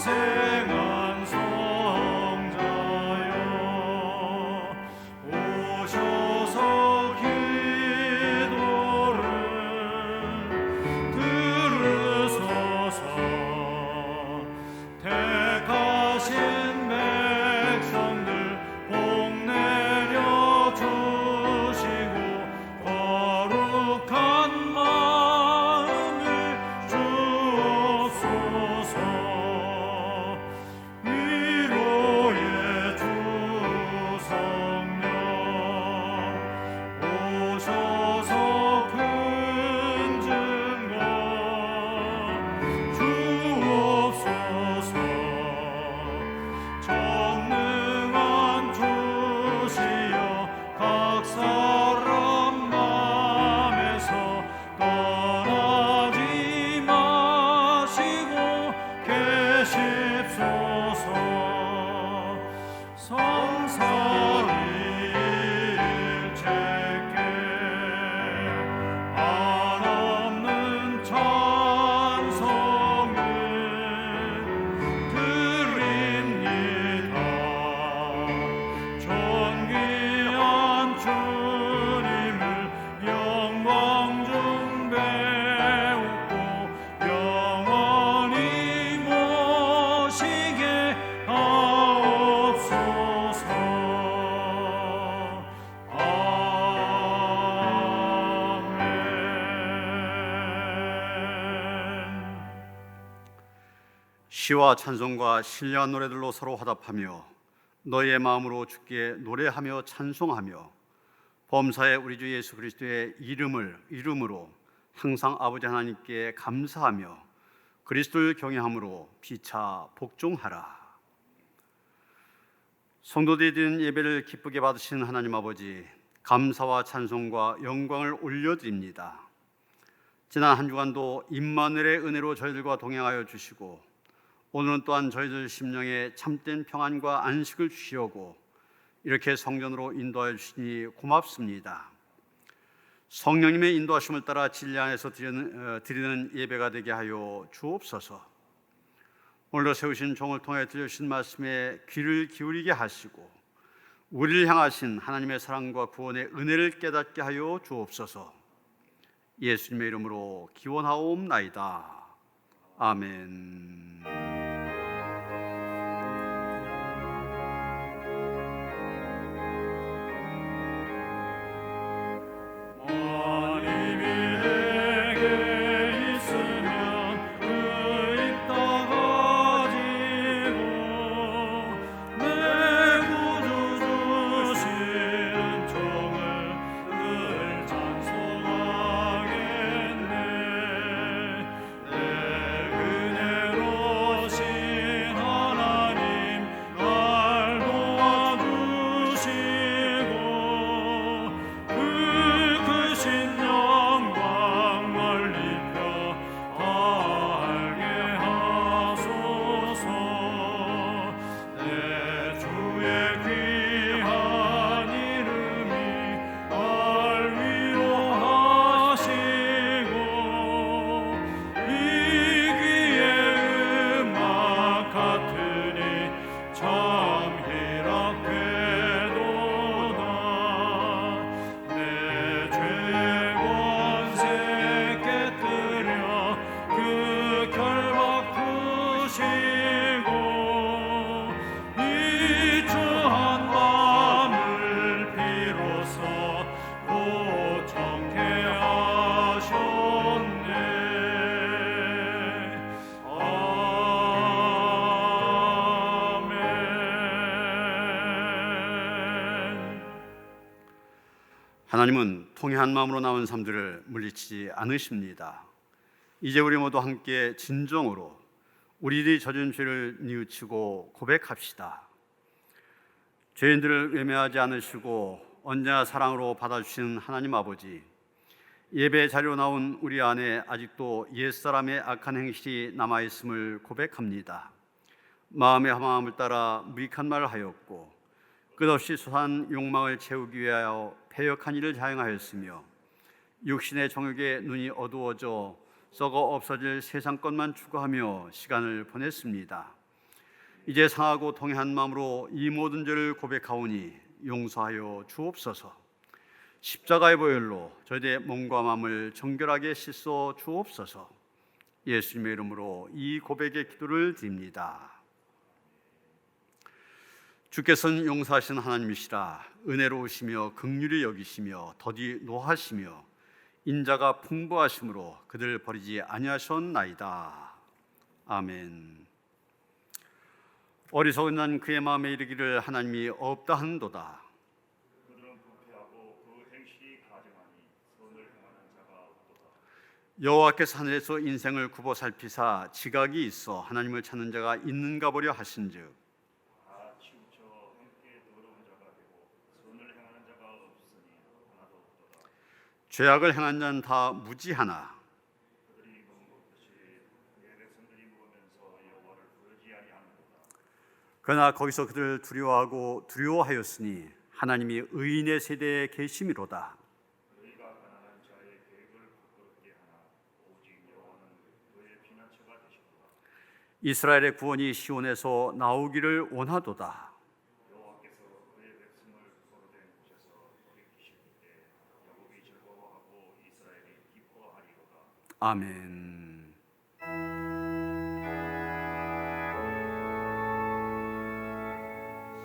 영생한 성자여 오셔서 기도를 들으소서. 택하신 백성들 복 내려 주시고 거룩한 마음을 주옵소서. 위로의 주 성령 오셔서 큰 증거 주옵소서. 전능한 주시여 각 사람 맘에서 떠나지 마시고 계십소서. 성사를 일체께 한없는 찬송을 드립니다. 존귀한 주님을 영광 중 배우고 영원히 모시게 하옵소서. 아멘. 시와 찬송과 신령한 노래들로 서로 화답하며 너희의 마음으로 주께 노래하며 찬송하며 범사의 우리 주 예수 그리스도의 이름으로 항상 아버지 하나님께 감사하며 그리스도를 경외함으로 피차 복종하라. 성도들이 드린 예배를 기쁘게 받으신 하나님 아버지, 감사와 찬송과 영광을 올려드립니다. 지난 한 주간도 임마누엘의 은혜로 저희들과 동행하여 주시고 오늘은 또한 저희들 심령에 참된 평안과 안식을 주시려고 이렇게 성전으로 인도하여 주시니 고맙습니다. 성령님의 인도하심을 따라 진리 안에서 드리는 예배가 되게 하여 주옵소서. 오늘도 세우신 종을 통해 들려주신 말씀에 귀를 기울이게 하시고 우리를 향하신 하나님의 사랑과 구원의 은혜를 깨닫게 하여 주옵소서. 예수님의 이름으로 기원하옵나이다. 아멘. 하나님은 통회한 마음으로 나온 삶들을 물리치지 않으십니다. 이제 우리 모두 함께 진정으로 우리들이 져준 죄를 뉘우치고 고백합시다. 죄인들을 외면하지 않으시고 언제나 사랑으로 받아주시는 하나님 아버지, 예배 자리로 나온 우리 안에 아직도 옛사람의 악한 행실이 남아있음을 고백합니다. 마음의 마음을 따라 무익한 말을 하였고 끝없이 솟아난 욕망을 채우기 위하여 패역한 일을 자행하였으며 육신의 정욕에 눈이 어두워져 썩어 없어질 세상 것만 추구하며 시간을 보냈습니다. 이제 상하고 통회한 마음으로 이 모든 죄를 고백하오니 용서하여 주옵소서. 십자가의 보혈로 저희의 몸과 마음을 정결하게 씻어 주옵소서. 예수님의 이름으로 이 고백의 기도를 드립니다. 주께서는 용서하신 하나님이시라. 은혜로우시며 긍휼히 여기시며 더디 노하시며 인자가 풍부하심으로 그들 버리지 아니하셨나이다. 아멘. 어리석은 난 그의 마음에 이르기를 하나님이 없다 한도다. 그들은 부패하고 그 행실이 가증하니 선을 행하는 자가 없도다. 여호와께서 하늘에서 인생을 굽어 살피사 지각이 있어 하나님을 찾는 자가 있는가 보려 하신즉 다 치우쳐 함께 더러운 자가 되고 선을 행하는 자가 없으니 하나도 없도다. 죄악을 행한 자는 다 무지하나 그들이 먹듯이 내 백성들이 먹으면서 여호와를 부르지 아니하는도다. 그러나 거기서 그들을 두려워하고 두려워하였으니 하나님이 의인의 세대에 계심이로다. 너희가 가난한 자의 계획을 부끄럽게 하나 오직 여호와는 너의 피난처가 되시도다. 이스라엘의 구원이 시온에서 나오기를 원하도다. 여호와께서 그의 백성을 거룩된 곳에서 돌이키실 때 야곱이 즐거워하고 이스라엘이 기뻐하리로다. 아멘.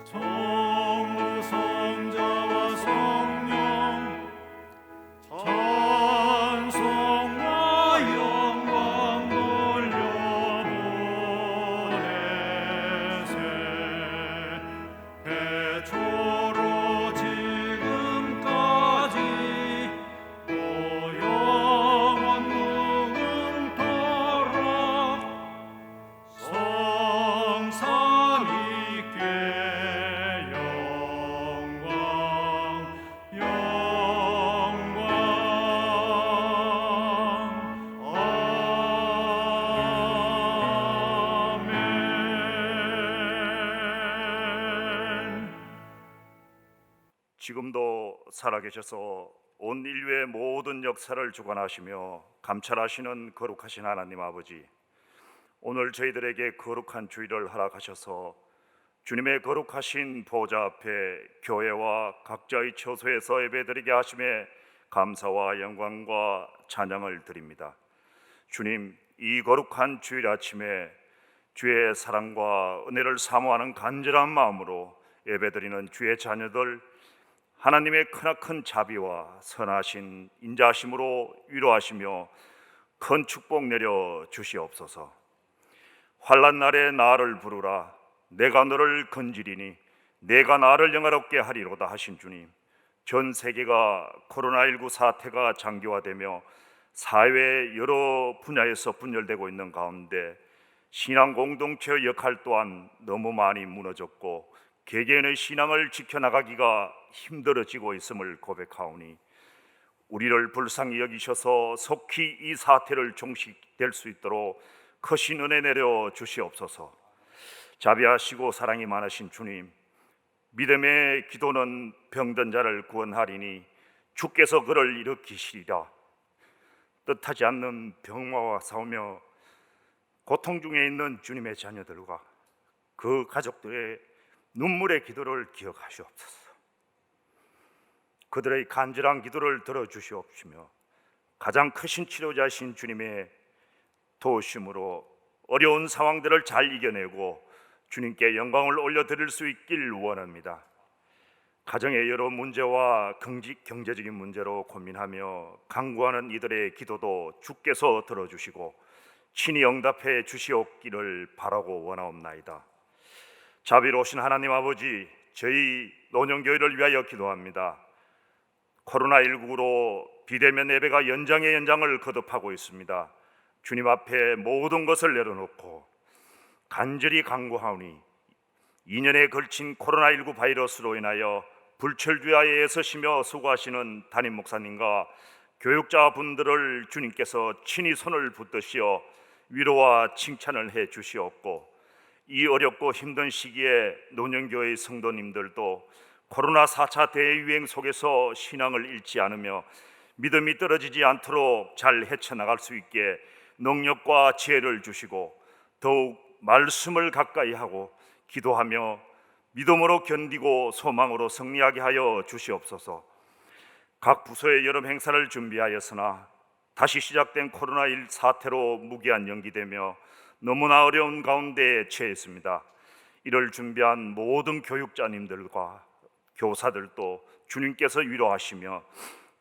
성부 성자와 성령 찬송과 영광 돌려보내세. 태초로 지금까지 또 영원 무궁토록 성삼위께 영광 아멘. 지금도 살아계셔서 온 인류의 모든 역사를 주관하시며 감찰하시는 거룩하신 하나님 아버지, 오늘 저희들에게 거룩한 주일을 허락하셔서 주님의 거룩하신 보좌 앞에 교회와 각자의 처소에서 예배드리게 하심에 감사와 영광과 찬양을 드립니다. 주님, 이 거룩한 주일 아침에 주의 사랑과 은혜를 사모하는 간절한 마음으로 예배드리는 주의 자녀들, 하나님의 크나큰 자비와 선하신 인자하심으로 위로하시며 큰 축복 내려 주시옵소서. 환난 날에 나를 부르라. 내가 너를 건지리니 내가 나를 영화롭게 하리로다 하신 주님, 전 세계가 코로나19 사태가 장기화되며 사회의 여러 분야에서 분열되고 있는 가운데 신앙 공동체의 역할 또한 너무 많이 무너졌고 개개인의 신앙을 지켜나가기가 힘들어지고 있음을 고백하오니 우리를 불쌍히 여기셔서 속히 이 사태를 종식될 수 있도록 크신 은혜 내려 주시옵소서. 자비하시고 사랑이 많으신 주님, 믿음의 기도는 병든 자를 구원하리니 주께서 그를 일으키시리라. 뜻하지 않는 병마와 싸우며 고통 중에 있는 주님의 자녀들과 그 가족들의 눈물의 기도를 기억하시옵소서. 그들의 간절한 기도를 들어주시옵시며 가장 크신 치료자신 주님의 도우심으로 어려운 상황들을 잘 이겨내고 주님께 영광을 올려드릴 수 있길 원합니다. 가정의 여러 문제와 경제적인 문제로 고민하며 간구하는 이들의 기도도 주께서 들어주시고 친히 응답해 주시옵기를 바라고 원하옵나이다. 자비로우신 하나님 아버지, 저희 노년교회를 위하여 기도합니다. 코로나19로 비대면 예배가 연장의 연장을 거듭하고 있습니다. 주님 앞에 모든 것을 내려놓고 간절히 간구하오니 2년에 걸친 코로나19 바이러스로 인하여 불철주야에 애쓰시며 수고하시는 담임 목사님과 교육자분들을 주님께서 친히 손을 붙드시어 위로와 칭찬을 해 주시옵고, 이 어렵고 힘든 시기에 노년교회의 성도님들도 코로나 4차 대유행 속에서 신앙을 잃지 않으며 믿음이 떨어지지 않도록 잘 헤쳐나갈 수 있게 능력과 지혜를 주시고 더욱 말씀을 가까이 하고 기도하며 믿음으로 견디고 소망으로 승리하게 하여 주시옵소서. 각 부서의 여름 행사를 준비하였으나 다시 시작된 코로나1 사태로 무기한 연기되며 너무나 어려운 가운데 처했습니다. 이를 준비한 모든 교육자님들과 교사들도 주님께서 위로하시며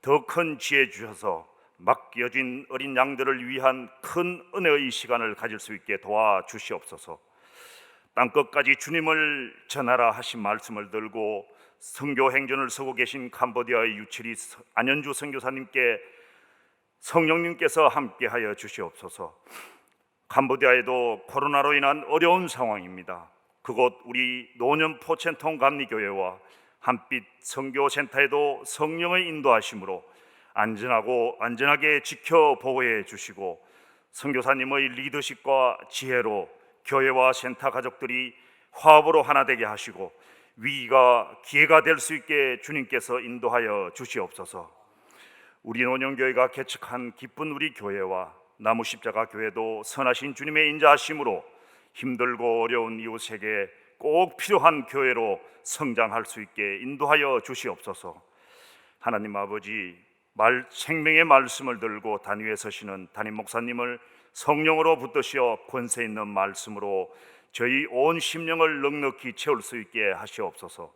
더 큰 지혜 주셔서 맡겨진 어린 양들을 위한 큰 은혜의 시간을 가질 수 있게 도와주시옵소서. 땅끝까지 주님을 전하라 하신 말씀을 들고 선교 행전을 서고 계신 캄보디아의 유치리 안현주 선교사님께 성령님께서 함께하여 주시옵소서. 캄보디아에도 코로나로 인한 어려운 상황입니다. 그곳 우리 노년 포첸통 감리교회와 한빛 선교센터에도 성령의 인도하심으로 안전하게 지켜 보호해 주시고 선교사님의 리더십과 지혜로 교회와 센터 가족들이 화합으로 하나 되게 하시고 위기가 기회가 될 수 있게 주님께서 인도하여 주시옵소서. 우리 노년교회가 개척한 기쁜 우리 교회와 나무십자가 교회도 선하신 주님의 인자하심으로 힘들고 어려운 이웃에게 꼭 필요한 교회로 성장할 수 있게 인도하여 주시옵소서. 하나님 아버지, 생명의 말씀을 들고 단위에 서시는 담임 목사님을 성령으로 붙드시어 권세 있는 말씀으로 저희 온 심령을 넉넉히 채울 수 있게 하시옵소서.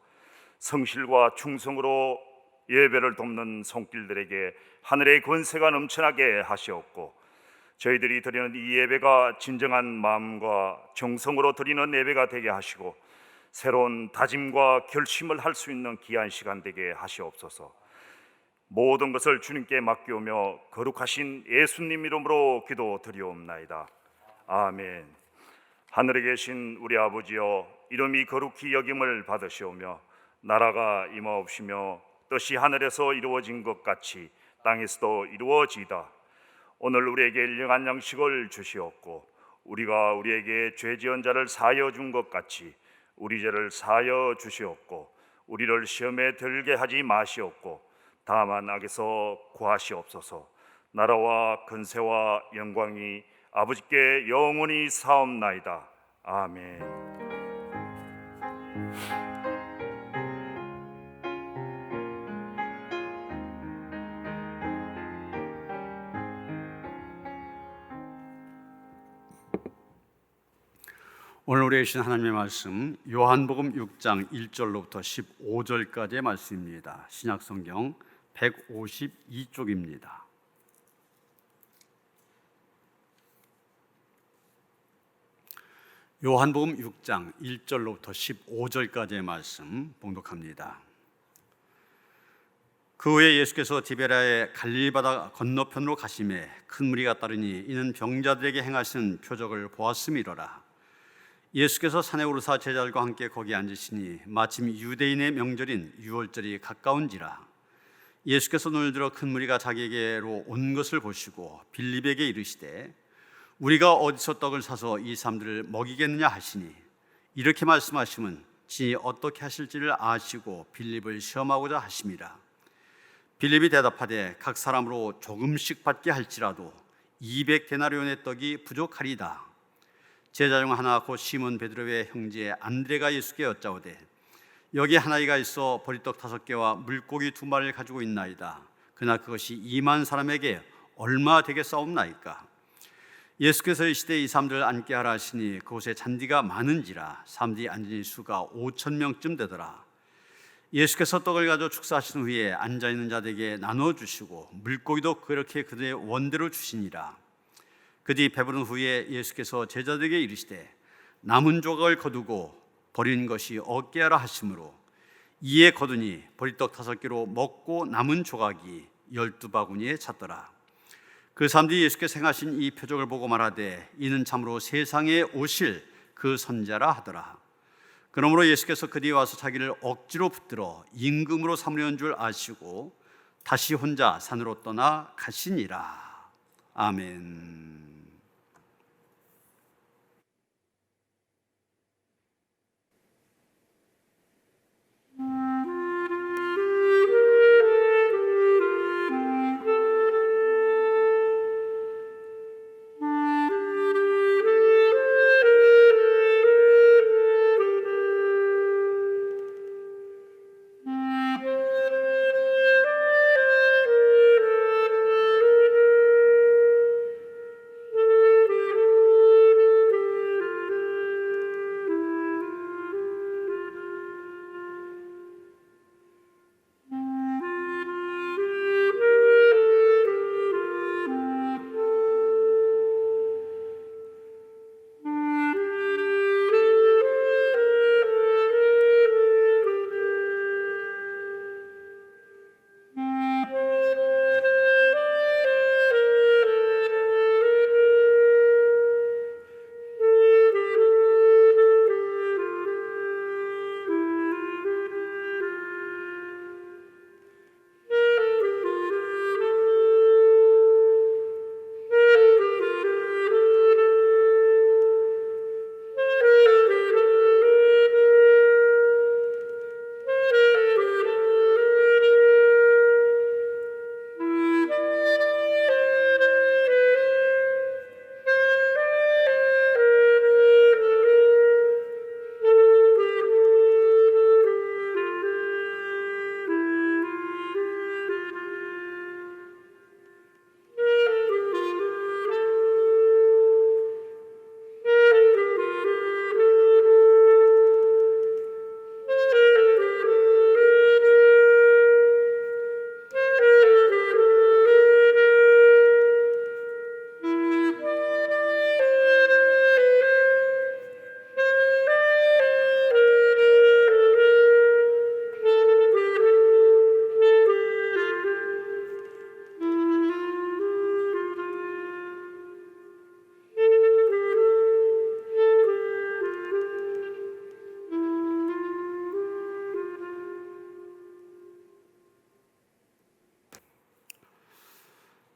성실과 충성으로 예배를 돕는 손길들에게 하늘의 권세가 넘쳐나게 하시옵고 저희들이 드리는 이 예배가 진정한 마음과 정성으로 드리는 예배가 되게 하시고 새로운 다짐과 결심을 할 수 있는 귀한 시간 되게 하시옵소서. 모든 것을 주님께 맡기오며 거룩하신 예수님 이름으로 기도드리옵나이다. 아멘. 하늘에 계신 우리 아버지여, 이름이 거룩히 여김을 받으시오며 나라가 임하옵시며 뜻이 하늘에서 이루어진 것 같이 땅에서도 이루어지이다. 오늘 우리에게 일용할 양식을 주시옵고 우리가 우리에게 죄 지은 자를 사하여 준 것 같이 우리 죄를 사하여 주시옵고 우리를 시험에 들게 하지 마시옵고 다만 악에서 구하시옵소서. 나라와 근세와 영광이 아버지께 영원히 사옵나이다. 아멘. 오늘 우리에게 주신 하나님의 말씀 요한복음 6장 1절로부터 15절까지의 말씀입니다. 신약성경 152쪽입니다. 요한복음 6장 1절로부터 15절까지의 말씀 봉독합니다. 그 후에 예수께서 디베라의 갈릴리 바다 건너편으로 가시매 큰 무리가 따르니 이는 병자들에게 행하신 표적을 보았음이로라. 예수께서 산에 오르사 제자들과 함께 거기 앉으시니 마침 유대인의 명절인 유월절이 가까운지라. 예수께서 눈을 들어 큰 무리가 자기에게로 온 것을 보시고 빌립에게 이르시되 우리가 어디서 떡을 사서 이 사람들을 먹이겠느냐 하시니 이렇게 말씀하시면 진히 어떻게 하실지를 아시고 빌립을 시험하고자 하심이라. 빌립이 대답하되 각 사람으로 조금씩 받게 할지라도 200데나리온의 떡이 부족하리다. 제자 중 하나 곧 시몬 베드로의 형제 안드레가 예수께 여짜오되 여기 하나이가 있어 보리떡 5개와 물고기 2마리를 가지고 있나이다. 그러나 그것이 2만 사람에게 얼마 되겠사옵나이까? 예수께서 이시되 이 사람들을 앉게 하라 하시니 그곳에 잔디가 많은지라 사람들이 앉은 수가 5,000명쯤 되더라. 예수께서 떡을 가져 축사하신 후에 앉아있는 자들에게 나눠주시고 물고기도 그렇게 그들의 원대로 주시니라. 그들이 배부른 후에 예수께서 제자들에게 이르시되 남은 조각을 거두고 버린 것이 없게 하라 하시므로 이에 거두니 보리떡 5개로 먹고 남은 조각이 12바구니에 찼더라. 그 사람들이 예수께서 행하신 이 표적을 보고 말하되 이는 참으로 세상에 오실 그 선자라 하더라. 그러므로 예수께서 그들이 와서 자기를 억지로 붙들어 임금으로 삼으려는 줄 아시고 다시 혼자 산으로 떠나 가시니라. 아멘.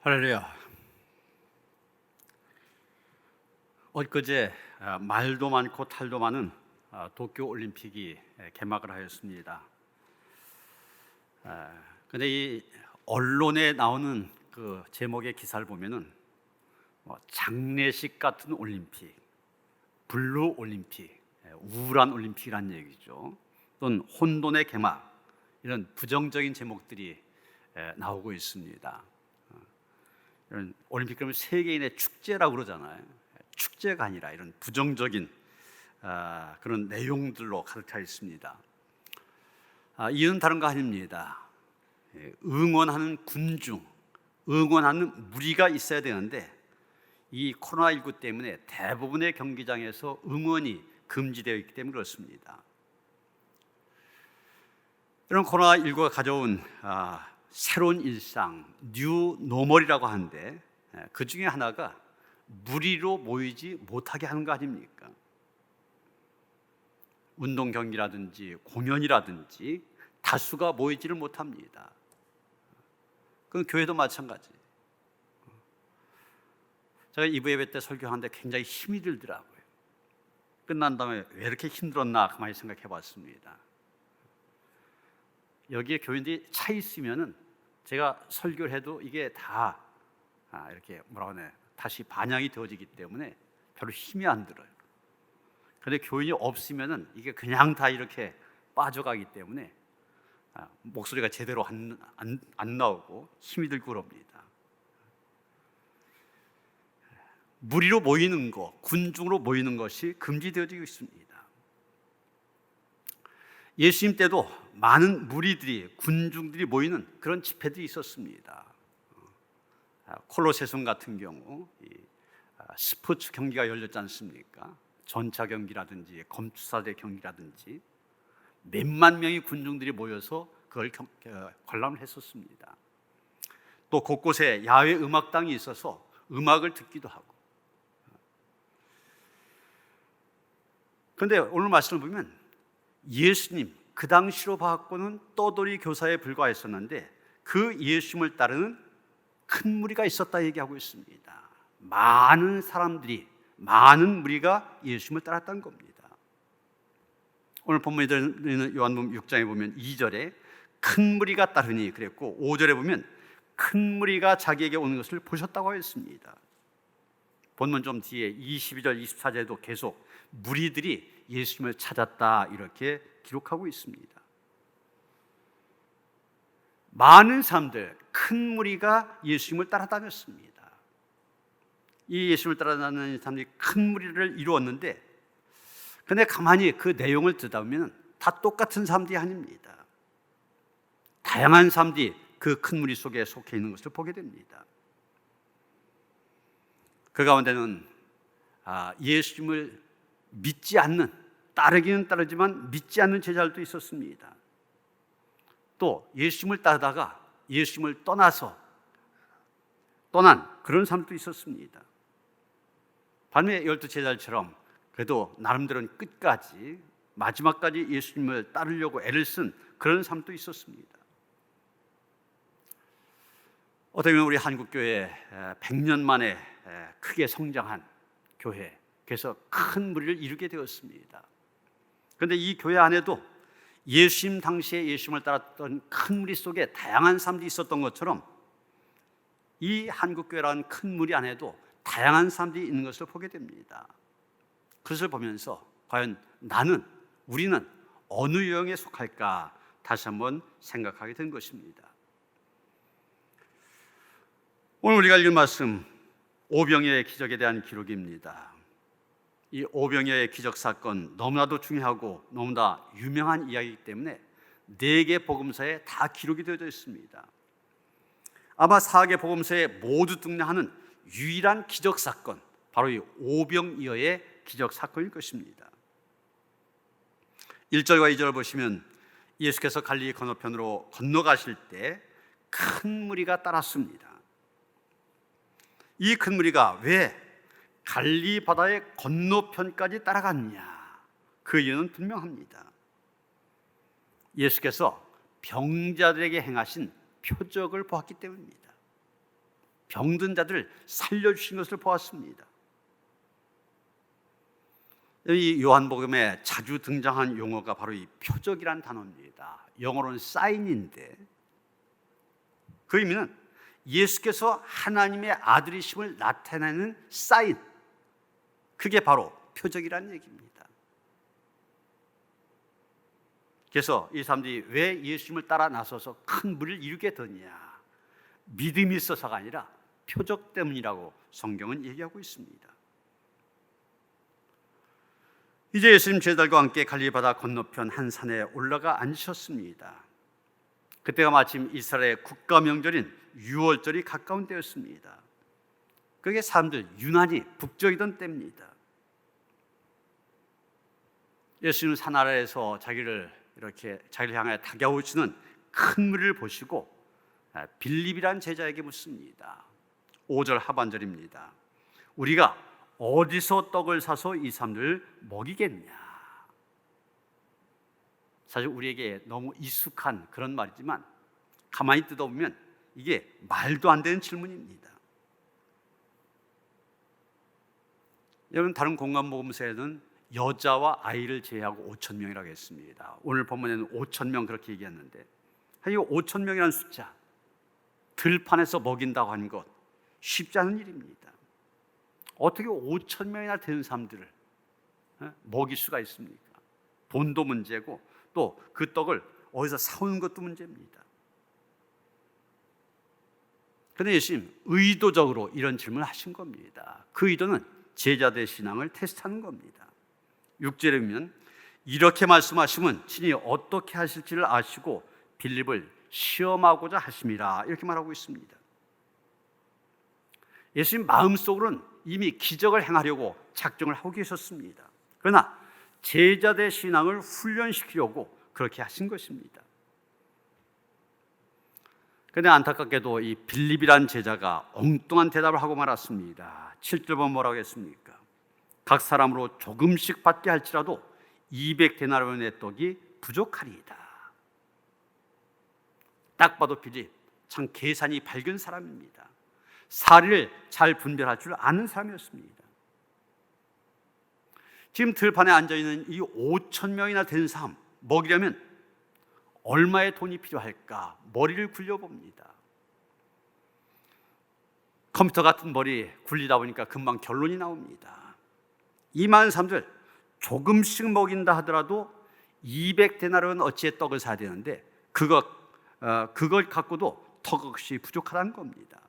할렐루야. 엊그제 말도 많고 탈도 많은 도쿄 올림픽이 개막을 하였습니다. 근데 이 언론에 나오는 그 제목의 기사를 보면은 장례식 같은 올림픽, 블루 올림픽, 우울한 올림픽이란 얘기죠. 또는 혼돈의 개막, 이런 부정적인 제목들이 나오고 있습니다. 이런 올림픽 그러면 세계인의 축제라고 그러잖아요. 축제가 아니라 이런 부정적인 그런 내용들로 가득 차 있습니다. 이유는 다른 거 아닙니다. 응원하는 군중, 응원하는 무리가 있어야 되는데 이 코로나19 때문에 대부분의 경기장에서 응원이 금지되어 있기 때문에 그렇습니다. 이런 코로나19가 가져온 새로운 일상, 뉴 노멀이라고 하는데 그 중에 하나가 무리로 모이지 못하게 하는 거 아닙니까? 운동 경기라든지 공연이라든지 다수가 모이지를 못합니다. 그건 교회도 마찬가지. 제가 2부 예배 때 설교하는데 굉장히 힘이 들더라고요. 끝난 다음에 왜 이렇게 힘들었나 가만히 생각해 봤습니다. 여기에 교인들이 차 있으면은 제가 설교를 해도 이게 다 이렇게 뭐라고 하네, 다시 반영이 되어지기 때문에 별로 힘이 안 들어요. 그런데 교인이 없으면은 이게 그냥 다 이렇게 빠져가기 때문에 목소리가 제대로 안 나오고 힘이 들고 그럽니다. 무리로 모이는 것, 군중으로 모이는 것이 금지되어지고 있습니다. 예수님 때도 많은 무리들이, 군중들이 모이는 그런 집회들이 있었습니다. 콜로세움 같은 경우 스포츠 경기가 열렸지 않습니까? 전차 경기라든지 검투사대 경기라든지 몇만 명의 군중들이 모여서 그걸 관람을 했었습니다. 또 곳곳에 야외 음악당이 있어서 음악을 듣기도 하고. 그런데 오늘 말씀을 보면 예수님 그 당시로 봐갖고는 떠돌이 교사에 불과했었는데 그 예수님을 따르는 큰 무리가 있었다 얘기하고 있습니다. 많은 사람들이, 많은 무리가 예수님을 따랐다는 겁니다. 오늘 본문에 들리는 요한복음 6장에 보면 2절에 큰 무리가 따르니 그랬고 5절에 보면 큰 무리가 자기에게 오는 것을 보셨다고 했습니다. 본문 좀 뒤에 22절, 24절에도 계속 무리들이 예수님을 찾았다 이렇게 기록하고 있습니다. 많은 사람들, 큰 무리가 예수님을 따라다녔습니다. 이 예수님을 따라다니는 사람들이 큰 무리를 이루었는데 근데 가만히 그 내용을 듣다 보면 다 똑같은 사람들이 아닙니다. 다양한 사람들이 그 큰 무리 속에 속해 있는 것을 보게 됩니다. 그 가운데는 예수님을 믿지 않는, 따르기는 따르지만 믿지 않는 제자들도 있었습니다. 또 예수님을 따르다가 예수님을 떠난 그런 사람도 있었습니다. 반면에 12 제자들처럼 그래도 나름대로는 끝까지 마지막까지 예수님을 따르려고 애를 쓴 그런 사람도 있었습니다. 어떻게 보면 우리 한국교회 100년 만에 크게 성장한 교회, 그래서 큰 무리를 이루게 되었습니다. 그런데 이 교회 안에도 예수님 당시에 예수님을 따랐던 큰 무리 속에 다양한 사람들이 있었던 것처럼 이 한국교회라는 큰 무리 안에도 다양한 사람들이 있는 것을 보게 됩니다. 그것을 보면서 과연 우리는 어느 유형에 속할까 다시 한번 생각하게 된 것입니다. 오늘 우리가 읽은 말씀 오병이어의 기적에 대한 기록입니다. 이 오병이어의 기적 사건 너무나도 중요하고 너무나 유명한 이야기이기 때문에 4개 복음서에 다 기록이 되어 있습니다. 아마 4개 복음서에 모두 등장하는 유일한 기적 사건, 바로 이 오병이어의 기적 사건일 것입니다. 1절과 2절을 보시면 예수께서 갈릴리 건너편으로 건너가실 때 큰 무리가 따랐습니다. 이 큰 무리가 왜 갈릴리 바다의 건너편까지 따라갔냐? 그 이유는 분명합니다. 예수께서 병자들에게 행하신 표적을 보았기 때문입니다. 병든 자들을 살려주신 것을 보았습니다. 이 요한복음에 자주 등장한 용어가 바로 이 표적이란 단어입니다. 영어로는 사인인데 그 의미는 예수께서 하나님의 아들이심을 나타내는 사인, 그게 바로 표적이라는 얘기입니다. 그래서 이 사람들이 왜 예수님을 따라 나서서 큰 무리를 이루게 되냐, 믿음이 있어서가 아니라 표적 때문이라고 성경은 얘기하고 있습니다. 이제 예수님 제자들과 함께 갈릴리 바다 건너편 한 산에 올라가 앉으셨습니다. 그때가 마침 이스라엘의 국가 명절인 유월절이 가까운 때였습니다. 그게 사람들 유난히 북적이던 때입니다. 예수님은 산 아래에서 자기를 향해 다가오시는 큰 무리를 보시고 빌립이란 제자에게 묻습니다. 5절 하반절입니다. 우리가 어디서 떡을 사서 이 사람들을 먹이겠냐? 사실 우리에게 너무 익숙한 그런 말이지만 가만히 뜯어보면 이게 말도 안 되는 질문입니다. 여러분, 다른 공간 모금서에는 여자와 아이를 제외하고 5천 명이라고 했습니다. 오늘 본문에는 5천 명 그렇게 얘기했는데, 이 5천 명이라는 숫자, 들판에서 먹인다고 하는 것 쉽지 않은 일입니다. 어떻게 5천 명이나 되는 사람들을 먹일 수가 있습니까? 돈도 문제고 또 그 떡을 어디서 사오는 것도 문제입니다. 그런데 예수님 의도적으로 이런 질문을 하신 겁니다. 그 의도는 제자들의 신앙을 테스트하는 겁니다. 6절에 보면 이렇게 말씀하시면 친히 어떻게 하실지를 아시고 빌립을 시험하고자 하심이라, 이렇게 말하고 있습니다. 예수님 마음속으로는 이미 기적을 행하려고 작정을 하고 계셨습니다. 그러나 제자들의 신앙을 훈련시키려고 그렇게 하신 것입니다. 그런데 안타깝게도 이 빌립이란 제자가 엉뚱한 대답을 하고 말았습니다. 7절 보면 뭐라고 했습니까? 각 사람으로 조금씩 받게 할지라도 200데나리온의 떡이 부족하리이다. 딱 봐도 빌립 참 계산이 밝은 사람입니다. 사리를 잘 분별할 줄 아는 사람이었습니다. 지금 들판에 앉아있는 이 5천 명이나 되는 사람 먹이려면 얼마의 돈이 필요할까? 머리를 굴려봅니다. 컴퓨터 같은 머리 굴리다 보니까 금방 결론이 나옵니다. 이 많은 사람들 조금씩 먹인다 하더라도 200데나리온 어치의 떡을 사야 되는데 그걸 갖고도 턱없이 부족하다는 겁니다.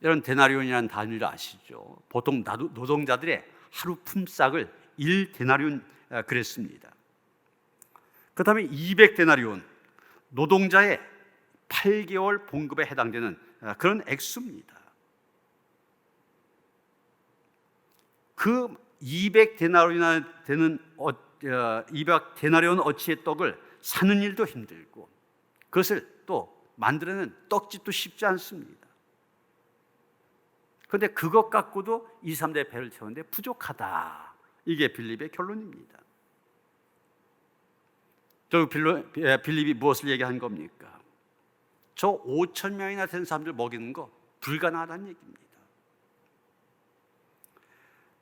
이런 데나리온이라는 단위를 아시죠? 보통 노동자들의 하루 품삯을 1데나리온 그랬습니다. 그렇다면 200데나리온, 노동자의 8개월 봉급에 해당되는 그런 액수입니다. 그 200데나리온이나 되는 200데나리온 어치의 떡을 사는 일도 힘들고 그것을 또 만들어내는 떡집도 쉽지 않습니다. 그런데 그것 갖고도 2, 3대 배를 채우는데 부족하다. 이게 빌립의 결론입니다. 빌립이 무엇을 얘기한 겁니까? 저 5천 명이나 된 사람들 먹이는 거 불가능하다는 얘기입니다.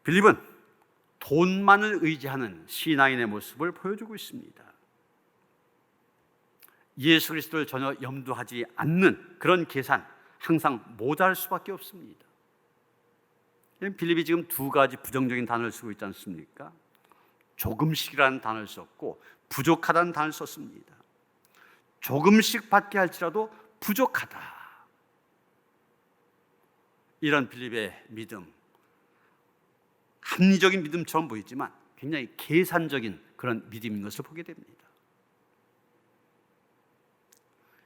빌립은 돈만을 의지하는 신앙인의 모습을 보여주고 있습니다. 예수 그리스도를 전혀 염두하지 않는 그런 계산, 항상 모자랄 수밖에 없습니다. 빌립이 지금 두 가지 부정적인 단어를 쓰고 있지 않습니까? 조금씩이라는 단어를 썼고 부족하다는 단어를 썼습니다. 조금씩 받게 할지라도 부족하다. 이런 빌립의 믿음, 합리적인 믿음처럼 보이지만 굉장히 계산적인 그런 믿음인 것을 보게 됩니다.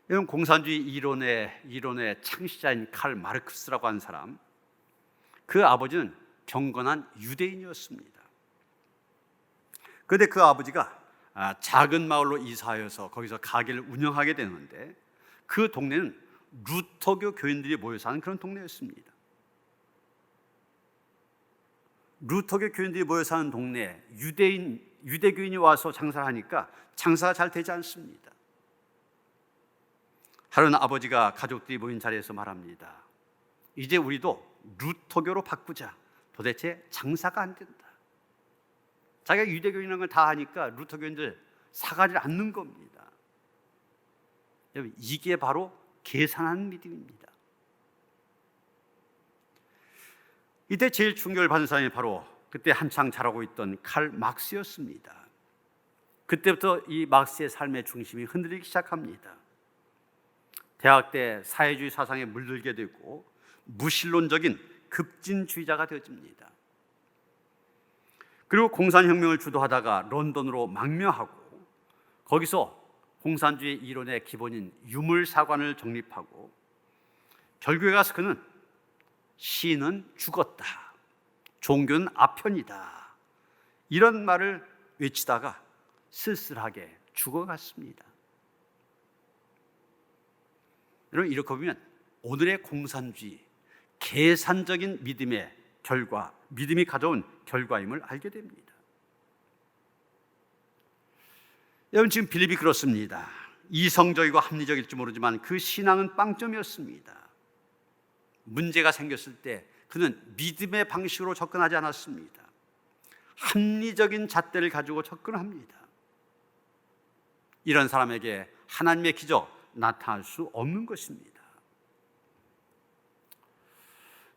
이런 공산주의 이론의 창시자인 칼 마르크스라고 하는 사람, 그 아버지는 경건한 유대인이었습니다. 그런데 그 아버지가 작은 마을로 이사하여서 거기서 가게를 운영하게 되는데 그 동네는 루터교 교인들이 모여 사는 그런 동네였습니다. 루터교 교인들이 모여 사는 동네에 유대교인이 와서 장사를 하니까 장사가 잘 되지 않습니다. 하루는 아버지가 가족들이 모인 자리에서 말합니다. 이제 우리도 루터교로 바꾸자. 도대체 장사가 안 된다. 자기가 유대교인이라는 걸 다 하니까 루터교인들 사가지 않는 겁니다. 여러분, 이게 바로 계산하는 믿음입니다. 이때 제일 충격을 받은 사람이 바로 그때 한창 자라고 있던 칼 막스였습니다. 그때부터 이 막스의 삶의 중심이 흔들리기 시작합니다. 대학 때 사회주의 사상에 물들게 되고 무신론적인 급진주의자가 되어집니다. 그리고 공산혁명을 주도하다가 런던으로 망명하고 거기서 공산주의 이론의 기본인 유물사관을 정립하고 결국에 가서 그는 신은 죽었다, 종교는 아편이다, 이런 말을 외치다가 쓸쓸하게 죽어갔습니다. 여러분, 이렇게 보면 오늘의 공산주의, 계산적인 믿음의 결과, 믿음이 가져온 결과임을 알게 됩니다. 여러분, 지금 빌립이 그렇습니다. 이성적이고 합리적일지 모르지만 그 신앙은 빵점이었습니다. 문제가 생겼을 때 그는 믿음의 방식으로 접근하지 않았습니다. 합리적인 잣대를 가지고 접근합니다. 이런 사람에게 하나님의 기적 나타날 수 없는 것입니다.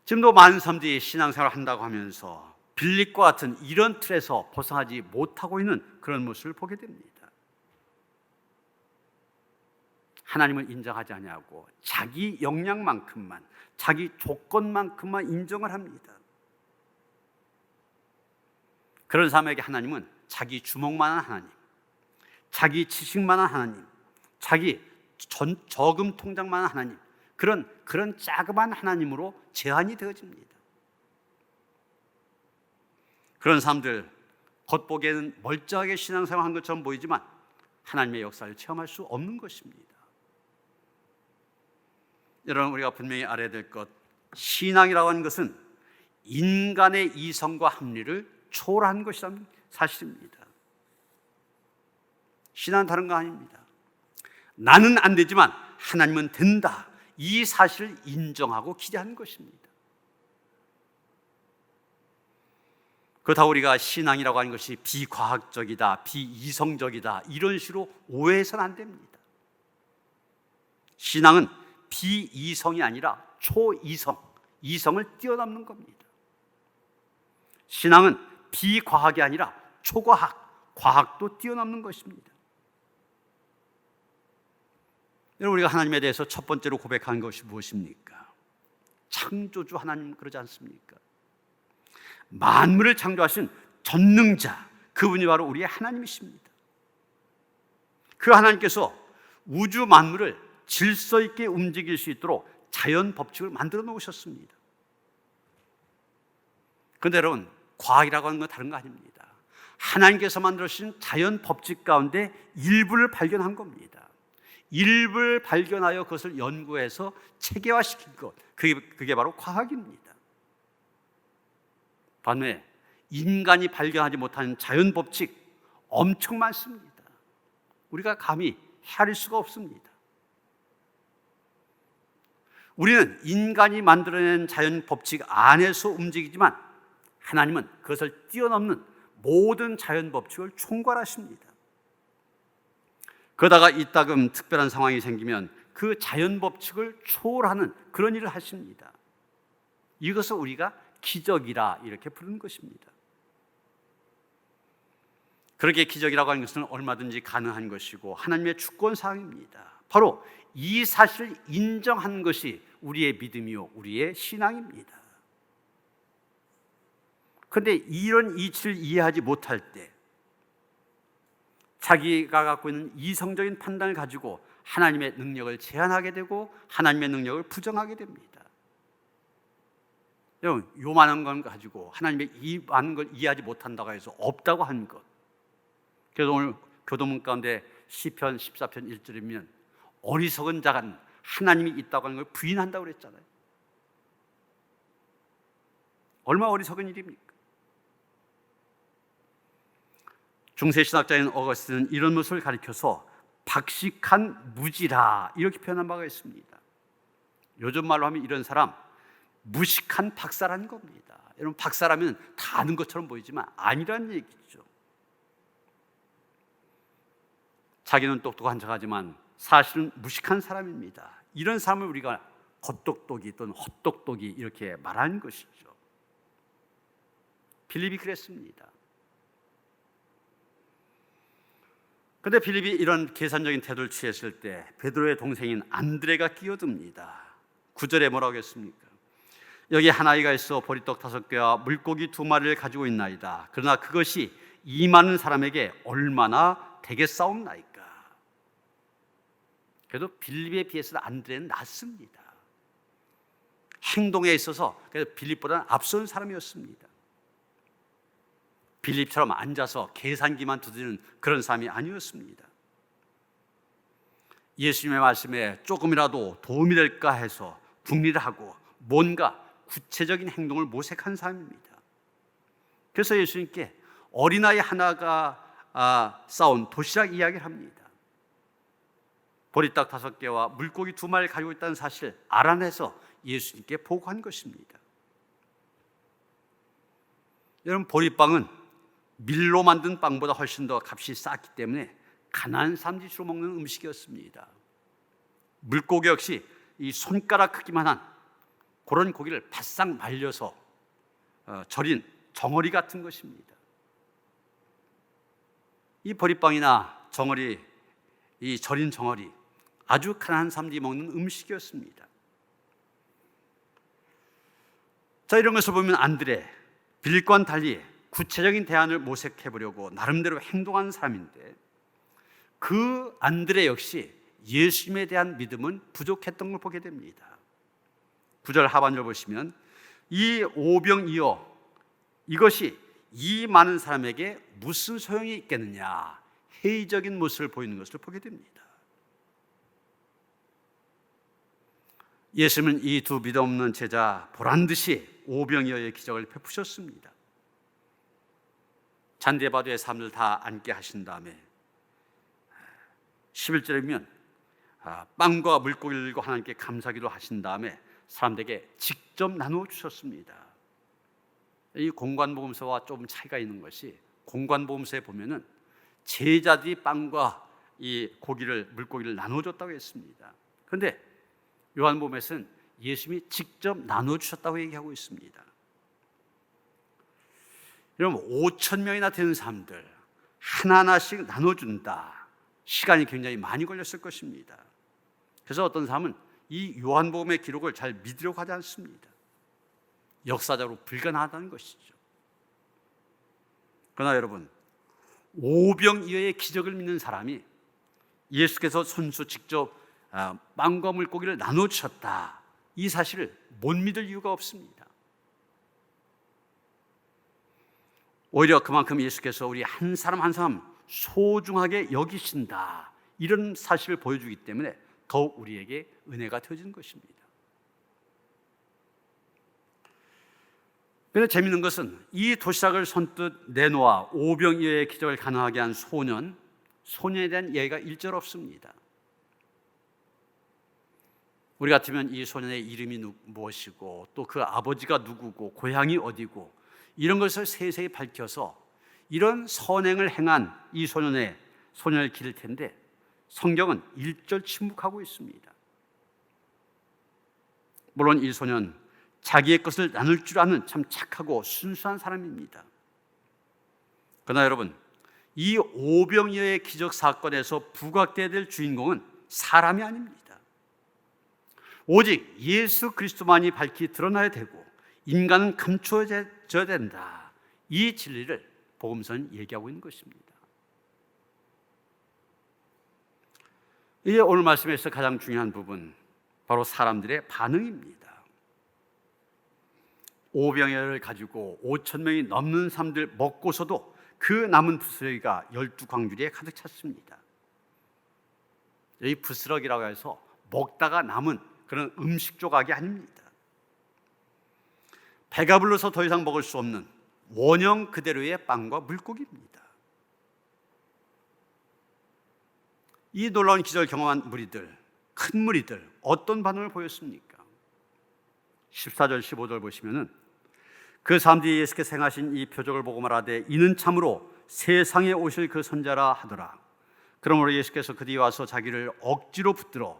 지금도 많은 사람들이 신앙생활을 한다고 하면서 빌립과 같은 이런 틀에서 벗어나지 못하고 있는 그런 모습을 보게 됩니다. 하나님을 인정하지 아니하고 자기 역량만큼만, 자기 조건만큼만 인정을 합니다. 그런 사람에게 하나님은 자기 주먹만한 하나님, 자기 지식만한 하나님, 자기 저금 통장만한 하나님, 그런 자그마한 하나님으로 제한이 되어집니다. 그런 사람들 겉보기에는 멀쩡하게 신앙생활한 것처럼 보이지만 하나님의 역사를 체험할 수 없는 것입니다. 여러분, 우리가 분명히 알아야 될 것, 신앙이라고 하는 것은 인간의 이성과 합리를 초월한 것이라는 사실입니다. 신앙은 다른 거 아닙니다. 나는 안 되지만 하나님은 된다, 이 사실을 인정하고 기대하는 것입니다. 그렇다고 우리가 신앙이라고 하는 것이 비과학적이다, 비이성적이다, 이런 식으로 오해해서는 안 됩니다. 신앙은 비이성이 아니라 초이성, 이성을 뛰어넘는 겁니다. 신앙은 비과학이 아니라 초과학, 과학도 뛰어넘는 것입니다. 여러분, 우리가 하나님에 대해서 첫 번째로 고백하는 것이 무엇입니까? 창조주 하나님, 그러지 않습니까? 만물을 창조하신 전능자, 그분이 바로 우리의 하나님이십니다. 그 하나님께서 우주 만물을 질서 있게 움직일 수 있도록 자연 법칙을 만들어 놓으셨습니다. 그런데 여러분, 과학이라고 하는 건 다른 거 아닙니다. 하나님께서 만들어주신 자연 법칙 가운데 일부를 발견한 겁니다. 일부를 발견하여 그것을 연구해서 체계화시킨 것, 그게 바로 과학입니다. 반면에 인간이 발견하지 못하는 자연 법칙 엄청 많습니다. 우리가 감히 헤아릴 수가 없습니다. 우리는 인간이 만들어낸 자연 법칙 안에서 움직이지만 하나님은 그것을 뛰어넘는 모든 자연 법칙을 총괄하십니다. 그러다가 이따금 특별한 상황이 생기면 그 자연 법칙을 초월하는 그런 일을 하십니다. 이것을 우리가 기적이라 이렇게 부르는 것입니다. 그렇게 기적이라고 하는 것은 얼마든지 가능한 것이고 하나님의 주권사항입니다. 바로 이 사실을 인정하는 것이 우리의 믿음이요, 우리의 신앙입니다. 그런데 이런 이치를 이해하지 못할 때 자기가 갖고 있는 이성적인 판단을 가지고 하나님의 능력을 제한하게 되고 하나님의 능력을 부정하게 됩니다. 여러분, 요만한 건 가지고 하나님의 이 많은 걸 이해하지 못한다고 해서 없다고 하는 것. 그래서 오늘 교도문 가운데 시편 14편 1절이면 어리석은 자가 하나님이 있다고 하는 걸 부인한다고 그랬잖아요. 얼마나 어리석은 일입니까? 중세 신학자인 어거스틴은 이런 모습을 가리켜서 박식한 무지라 이렇게 표현한 바가 있습니다. 요즘 말로 하면 이런 사람 무식한 박사라는 겁니다. 여러분, 박사라면 다 아는 것처럼 보이지만 아니라는 얘기죠. 자기는 똑똑한 척하지만 사실은 무식한 사람입니다. 이런 사람을 우리가 겉똑똑이 또는 헛똑똑이 이렇게 말하는 것이죠. 빌립이 그랬습니다. 그런데 빌립이 이런 계산적인 태도를 취했을 때 베드로의 동생인 안드레가 끼어듭니다. 9절에 뭐라고 했습니까? 여기 한 아이가 있어 보리떡 5개와 물고기 2마리를 가지고 있나이다. 그러나 그것이 이 많은 사람에게 얼마나 되겠사옵나이까. 그래도 빌립에 비해서 안드레는 낫습니다. 행동에 있어서 그래서 빌립보다는 앞선 사람이었습니다. 빌립처럼 앉아서 계산기만 두드리는 그런 사람이 아니었습니다. 예수님의 말씀에 조금이라도 도움이 될까 해서 궁리를 하고 뭔가 구체적인 행동을 모색한 사람입니다. 그래서 예수님께 어린아이 하나가 싸온 도시락 이야기를 합니다. 보리떡 5개와 물고기 2마리를 가지고 있다는 사실을 알아내서 예수님께 보고한 것입니다. 여러분, 보리빵은 밀로 만든 빵보다 훨씬 더 값이 쌌기 때문에 가난한 사람들이 주로 먹는 음식이었습니다. 물고기 역시 이 손가락 크기만 한 그런 고기를 바싹 말려서 절인 정어리 같은 것입니다. 이 보리빵이나 정어리, 이 절인 정어리, 아주 가난한 사람들이 먹는 음식이었습니다. 자, 이런 것을 보면 안드레, 빌립과는 달리 구체적인 대안을 모색해 보려고 나름대로 행동하는 사람인데 그 안드레 역시 예수님에 대한 믿음은 부족했던 걸 보게 됩니다. 9절 하반절 보시면 이 오병이어 이것이 이 많은 사람에게 무슨 소용이 있겠느냐, 회의적인 모습을 보이는 것을 보게 됩니다. 예수님은 이 두 믿음 없는 제자 보란듯이 오병이어의 기적을 베푸셨습니다. 잔디바도의 사람들 다 앉게 하신 다음에 11절에 보면 빵과 물고기를 들고 하나님께 감사기도 하신 다음에 사람들에게 직접 나누어 주셨습니다. 이 공관복음서와 좀 차이가 있는 것이 공관복음서에 보면은 제자들이 빵과 이 물고기를 나누어 줬다고 했습니다. 그런데 요한복음에서는 예수님이 직접 나누어 주셨다고 얘기하고 있습니다. 여러분, 5,000명이나 되는 사람들 하나하나씩 나눠준다. 시간이 굉장히 많이 걸렸을 것입니다. 그래서 어떤 사람은 이 요한복음의 기록을 잘 믿으려고 하지 않습니다. 역사적으로 불가능하다는 것이죠. 그러나 여러분, 오병이어의 기적을 믿는 사람이 예수께서 손수 직접 빵과 물고기를 나눠주셨다, 이 사실을 못 믿을 이유가 없습니다. 오히려 그만큼 예수께서 우리 한 사람 한 사람 소중하게 여기신다, 이런 사실을 보여주기 때문에 더욱 우리에게 은혜가 되어지는 것입니다. 그런데 재미있는 것은 이 도시락을 선뜻 내놓아 오병이어의 기적을 가능하게 한 소년에 대한 얘기가 일절 없습니다. 우리 같으면 이 소년의 이름이 무엇이고 또 그 아버지가 누구고 고향이 어디고 이런 것을 세세히 밝혀서 이런 선행을 행한 이 소년을 기를 텐데 성경은 일절 침묵하고 있습니다. 물론 이 소년 자기의 것을 나눌 줄 아는 참 착하고 순수한 사람입니다. 그러나 여러분, 이 오병이어의 기적 사건에서 부각되어야 될 주인공은 사람이 아닙니다. 오직 예수 그리스도만이 밝히 드러나야 되고 인간은 감추어져야 된다, 이 진리를 복음서는 얘기하고 있는 것입니다. 이제 오늘 말씀에서 가장 중요한 부분, 바로 사람들의 반응입니다. 오병이어를 가지고 5,000명이 넘는 사람들 먹고서도 그 남은 부스러기가 12광주리에 가득 찼습니다. 이 부스러기라고 해서 먹다가 남은 그런 음식 조각이 아닙니다. 배가 불러서 더 이상 먹을 수 없는 원형 그대로의 빵과 물고기입니다. 이 놀라운 기적을 경험한 무리들, 큰 무리들 어떤 반응을 보였습니까? 14절 15절 보시면은 그 사람들이 예수께서 행하신 이 표적을 보고 말하되 이는 참으로 세상에 오실 그 선자라 하더라. 그러므로 예수께서 그 뒤에 와서 자기를 억지로 붙들어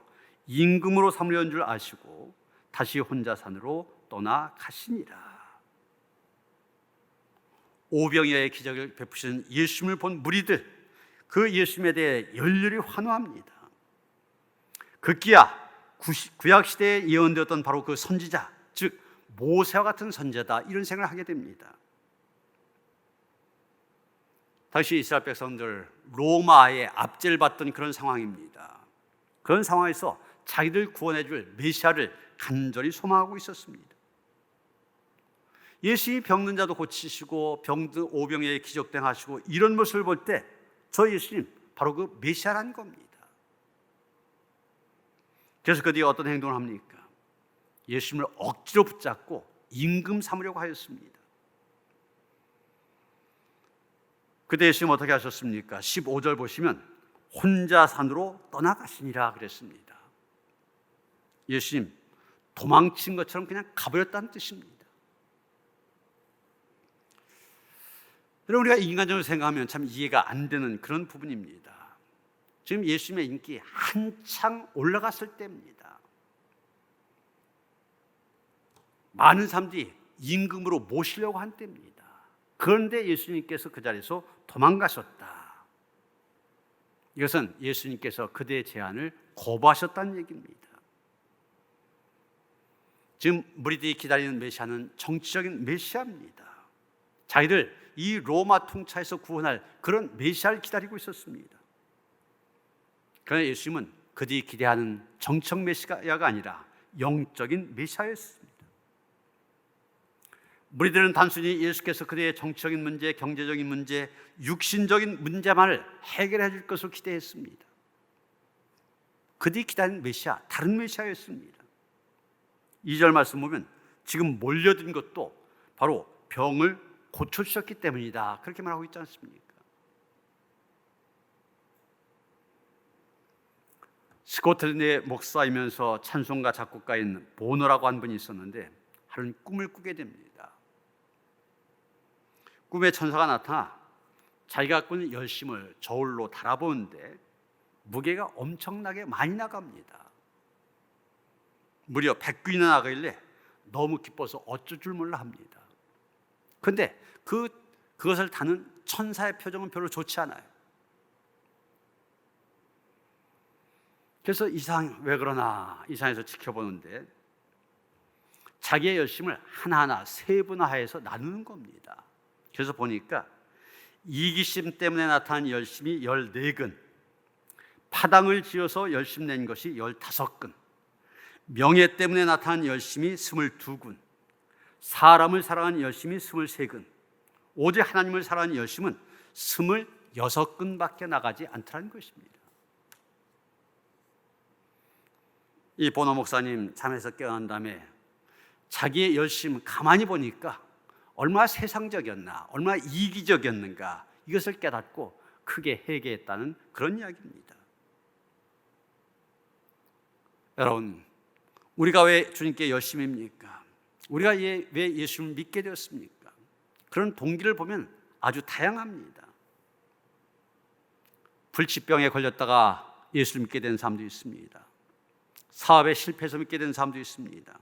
임금으로 삼으려는 줄 아시고 다시 혼자 산으로 떠나가시니라. 오병이어의 기적을 베푸신 예수님을 본 무리들, 그 예수님에 대해 열렬히 환호합니다. 급기야 구약시대에 예언되었던 바로 그 선지자, 즉 모세와 같은 선지자다, 이런 생각을 하게 됩니다. 당시 이스라엘 백성들 로마의 압제를 받던 그런 상황입니다. 그런 상황에서 자기들 구원해 줄 메시아를 간절히 소망하고 있었습니다. 예수님이 병든 자도 고치시고 병든 오병이어의 기적 행하시고 이런 모습을 볼 때 저 예수님 바로 그 메시아라는 겁니다. 그래서 그 뒤에 어떤 행동을 합니까? 예수님을 억지로 붙잡고 임금 삼으려고 하였습니다. 그때 예수님 어떻게 하셨습니까? 15절 보시면 혼자 산으로 떠나가시니라 그랬습니다. 예수님 도망친 것처럼 그냥 가버렸다는 뜻입니다. 여러분, 우리가 인간적으로 생각하면 참 이해가 안 되는 그런 부분입니다. 지금 예수님의 인기 한창 올라갔을 때입니다. 많은 사람들이 임금으로 모시려고 한 때입니다. 그런데 예수님께서 그 자리에서 도망가셨다. 이것은 예수님께서 그대의 제안을 거부하셨다는 얘기입니다. 지금 무리들이 기다리는 메시아는 정치적인 메시아입니다. 자기들 이 로마 통치에서 구원할 그런 메시아를 기다리고 있었습니다. 그러나 예수님은 그들이 기대하는 정적 메시아가 아니라 영적인 메시아였습니다. 무리들은 단순히 예수께서 그들의 정치적인 문제, 경제적인 문제, 육신적인 문제만을 해결해 줄 것을 기대했습니다. 그들이 기다리는 메시아, 다른 메시아였습니다. 2절 말씀 보면 지금 몰려든 것도 바로 병을 고쳐주셨기 때문이다, 그렇게 말하고 있지 않습니까? 스코틀랜드의 목사이면서 찬송가 작곡가인 보너라고 한 분이 있었는데 하루는 꿈을 꾸게 됩니다. 꿈에 천사가 나타나 자기가 갖고 있는 열심을 저울로 달아보는데 무게가 엄청나게 많이 나갑니다. 무려 100근이나 나가길래 너무 기뻐서 어쩔 줄 몰라 합니다. 그런데 그것을 다는 천사의 표정은 별로 좋지 않아요. 그래서 왜 그러나 이상해서 지켜보는데 자기의 열심을 하나하나 세분화해서 나누는 겁니다. 그래서 보니까 이기심 때문에 나타난 열심이 14근, 파당을 지어서 열심 낸 것이 15근, 명예 때문에 나타난 열심이 22근, 사람을 사랑하는 열심이 23근, 오직 하나님을 사랑하는 열심은 26근밖에 나가지 않더라는 것입니다. 이 보너 목사님 잠에서 깨어난 다음에 자기의 열심 가만히 보니까 얼마나 세상적이었나, 얼마나 이기적이었는가, 이것을 깨닫고 크게 회개했다는 그런 이야기입니다. 여러분, 우리가 왜 주님께 열심입니까? 우리가 왜 예수를 믿게 되었습니까? 그런 동기를 보면 아주 다양합니다. 불치병에 걸렸다가 예수를 믿게 된 사람도 있습니다. 사업에 실패해서 믿게 된 사람도 있습니다.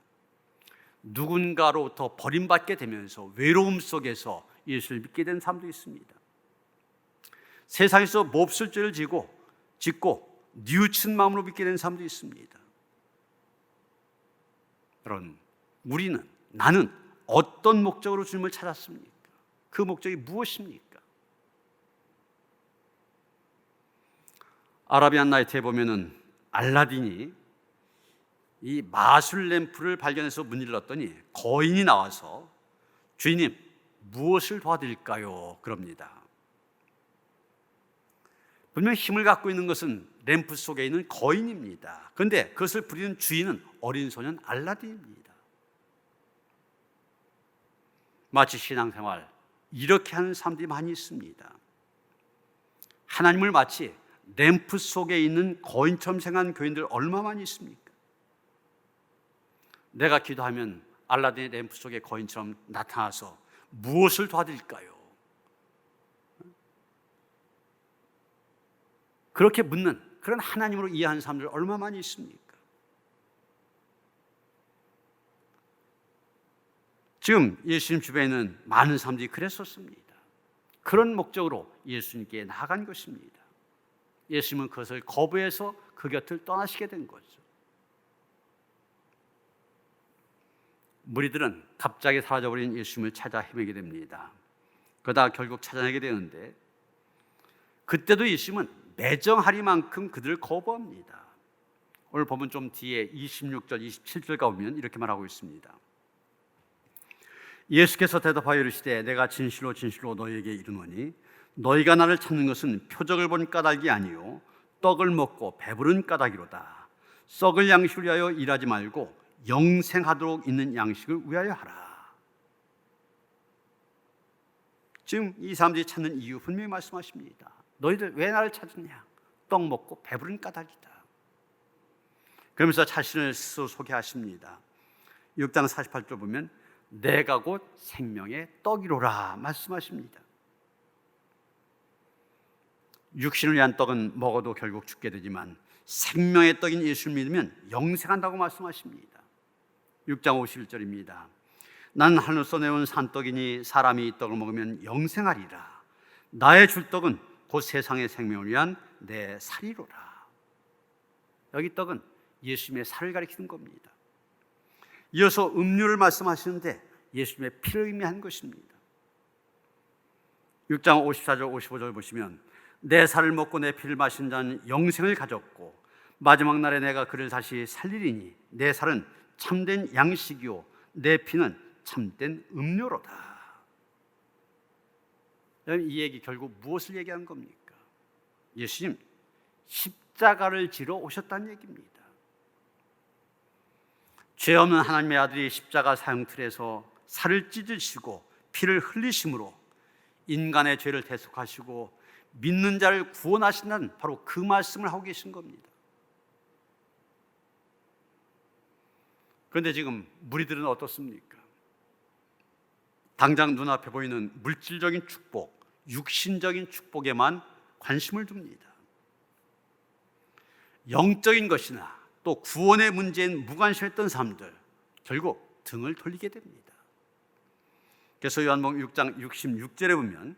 누군가로부터 버림받게 되면서 외로움 속에서 예수를 믿게 된 사람도 있습니다. 세상에서 몹쓸 죄를 짓고 뉘우친 마음으로 믿게 된 사람도 있습니다. 여러분, 나는 어떤 목적으로 주님을 찾았습니까? 그 목적이 무엇입니까? 아라비안 나이트에 보면은 알라딘이 이 마술 램프를 발견해서 문을 열었더니 거인이 나와서 주인님, 무엇을 도와드릴까요? 그럽니다. 분명 힘을 갖고 있는 것은 램프 속에 있는 거인입니다. 그런데 그것을 부리는 주인은 어린 소년 알라딘입니다. 마치 신앙생활 이렇게 하는 사람들이 많이 있습니다. 하나님을 마치 램프 속에 있는 거인처럼 생각하는 교인들 얼마나 많이 있습니까? 내가 기도하면 알라딘의 램프 속에 거인처럼 나타나서 무엇을 도와드릴까요? 그렇게 묻는 그런 하나님으로 이해하는 사람들 얼마나 많이 있습니까? 지금 예수님 주변에는 많은 사람들이 그랬었습니다. 그런 목적으로 예수님께 나아간 것입니다. 예수님은 그것을 거부해서 그 곁을 떠나시게 된 거죠. 무리들은 갑자기 사라져버린 예수님을 찾아 헤매게 됩니다. 그러다 결국 찾아내게 되는데, 그때도 예수님은 매정하리만큼 그들을 거부합니다. 오늘 보면 좀 뒤에 26절, 27절 가보면 이렇게 말하고 있습니다. 예수께서 대답하여 이르시되 내가 진실로 진실로 너희에게 이르노니 너희가 나를 찾는 것은 표적을 본 까닭이 아니요 떡을 먹고 배부른 까닭이로다. 썩을 양식을 위하여 일하지 말고 영생하도록 있는 양식을 위하여 하라. 지금 이 사람들이 찾는 이유 분명히 말씀하십니다. 너희들 왜 나를 찾느냐? 떡 먹고 배부른 까닭이다. 그러면서 자신을 스스로 소개하십니다. 6장 48절 보면 내가 곧 생명의 떡이로라 말씀하십니다. 육신을 위한 떡은 먹어도 결국 죽게 되지만 생명의 떡인 예수를 믿으면 영생한다고 말씀하십니다. 6장 51절입니다. 나는 하늘에서 내온 산떡이니 사람이 이 떡을 먹으면 영생하리라. 나의 줄 떡은 곧 세상의 생명을 위한 내 살이로라. 여기 떡은 예수님의 살을 가리키는 겁니다. 이어서 음료를 말씀하시는데 예수님의 피를 의미한 것입니다. 6장 54절 55절 보시면 내 살을 먹고 내 피를 마신 자는 영생을 가졌고 마지막 날에 내가 그를 다시 살리리니 내 살은 참된 양식이요 내 피는 참된 음료로다. 이 얘기 결국 무엇을 얘기하는 겁니까? 예수님 십자가를 지러 오셨다는 얘기입니다. 죄 없는 하나님의 아들이 십자가 사형틀에서 살을 찢으시고 피를 흘리심으로 인간의 죄를 대속하시고 믿는 자를 구원하신다는 바로 그 말씀을 하고 계신 겁니다. 그런데 지금 무리들은 어떻습니까? 당장 눈앞에 보이는 물질적인 축복, 육신적인 축복에만 관심을 둡니다. 영적인 것이나 또 구원의 문제엔 무관심했던 사람들 결국 등을 돌리게 됩니다. 그래서 요한복음 6장 66절에 보면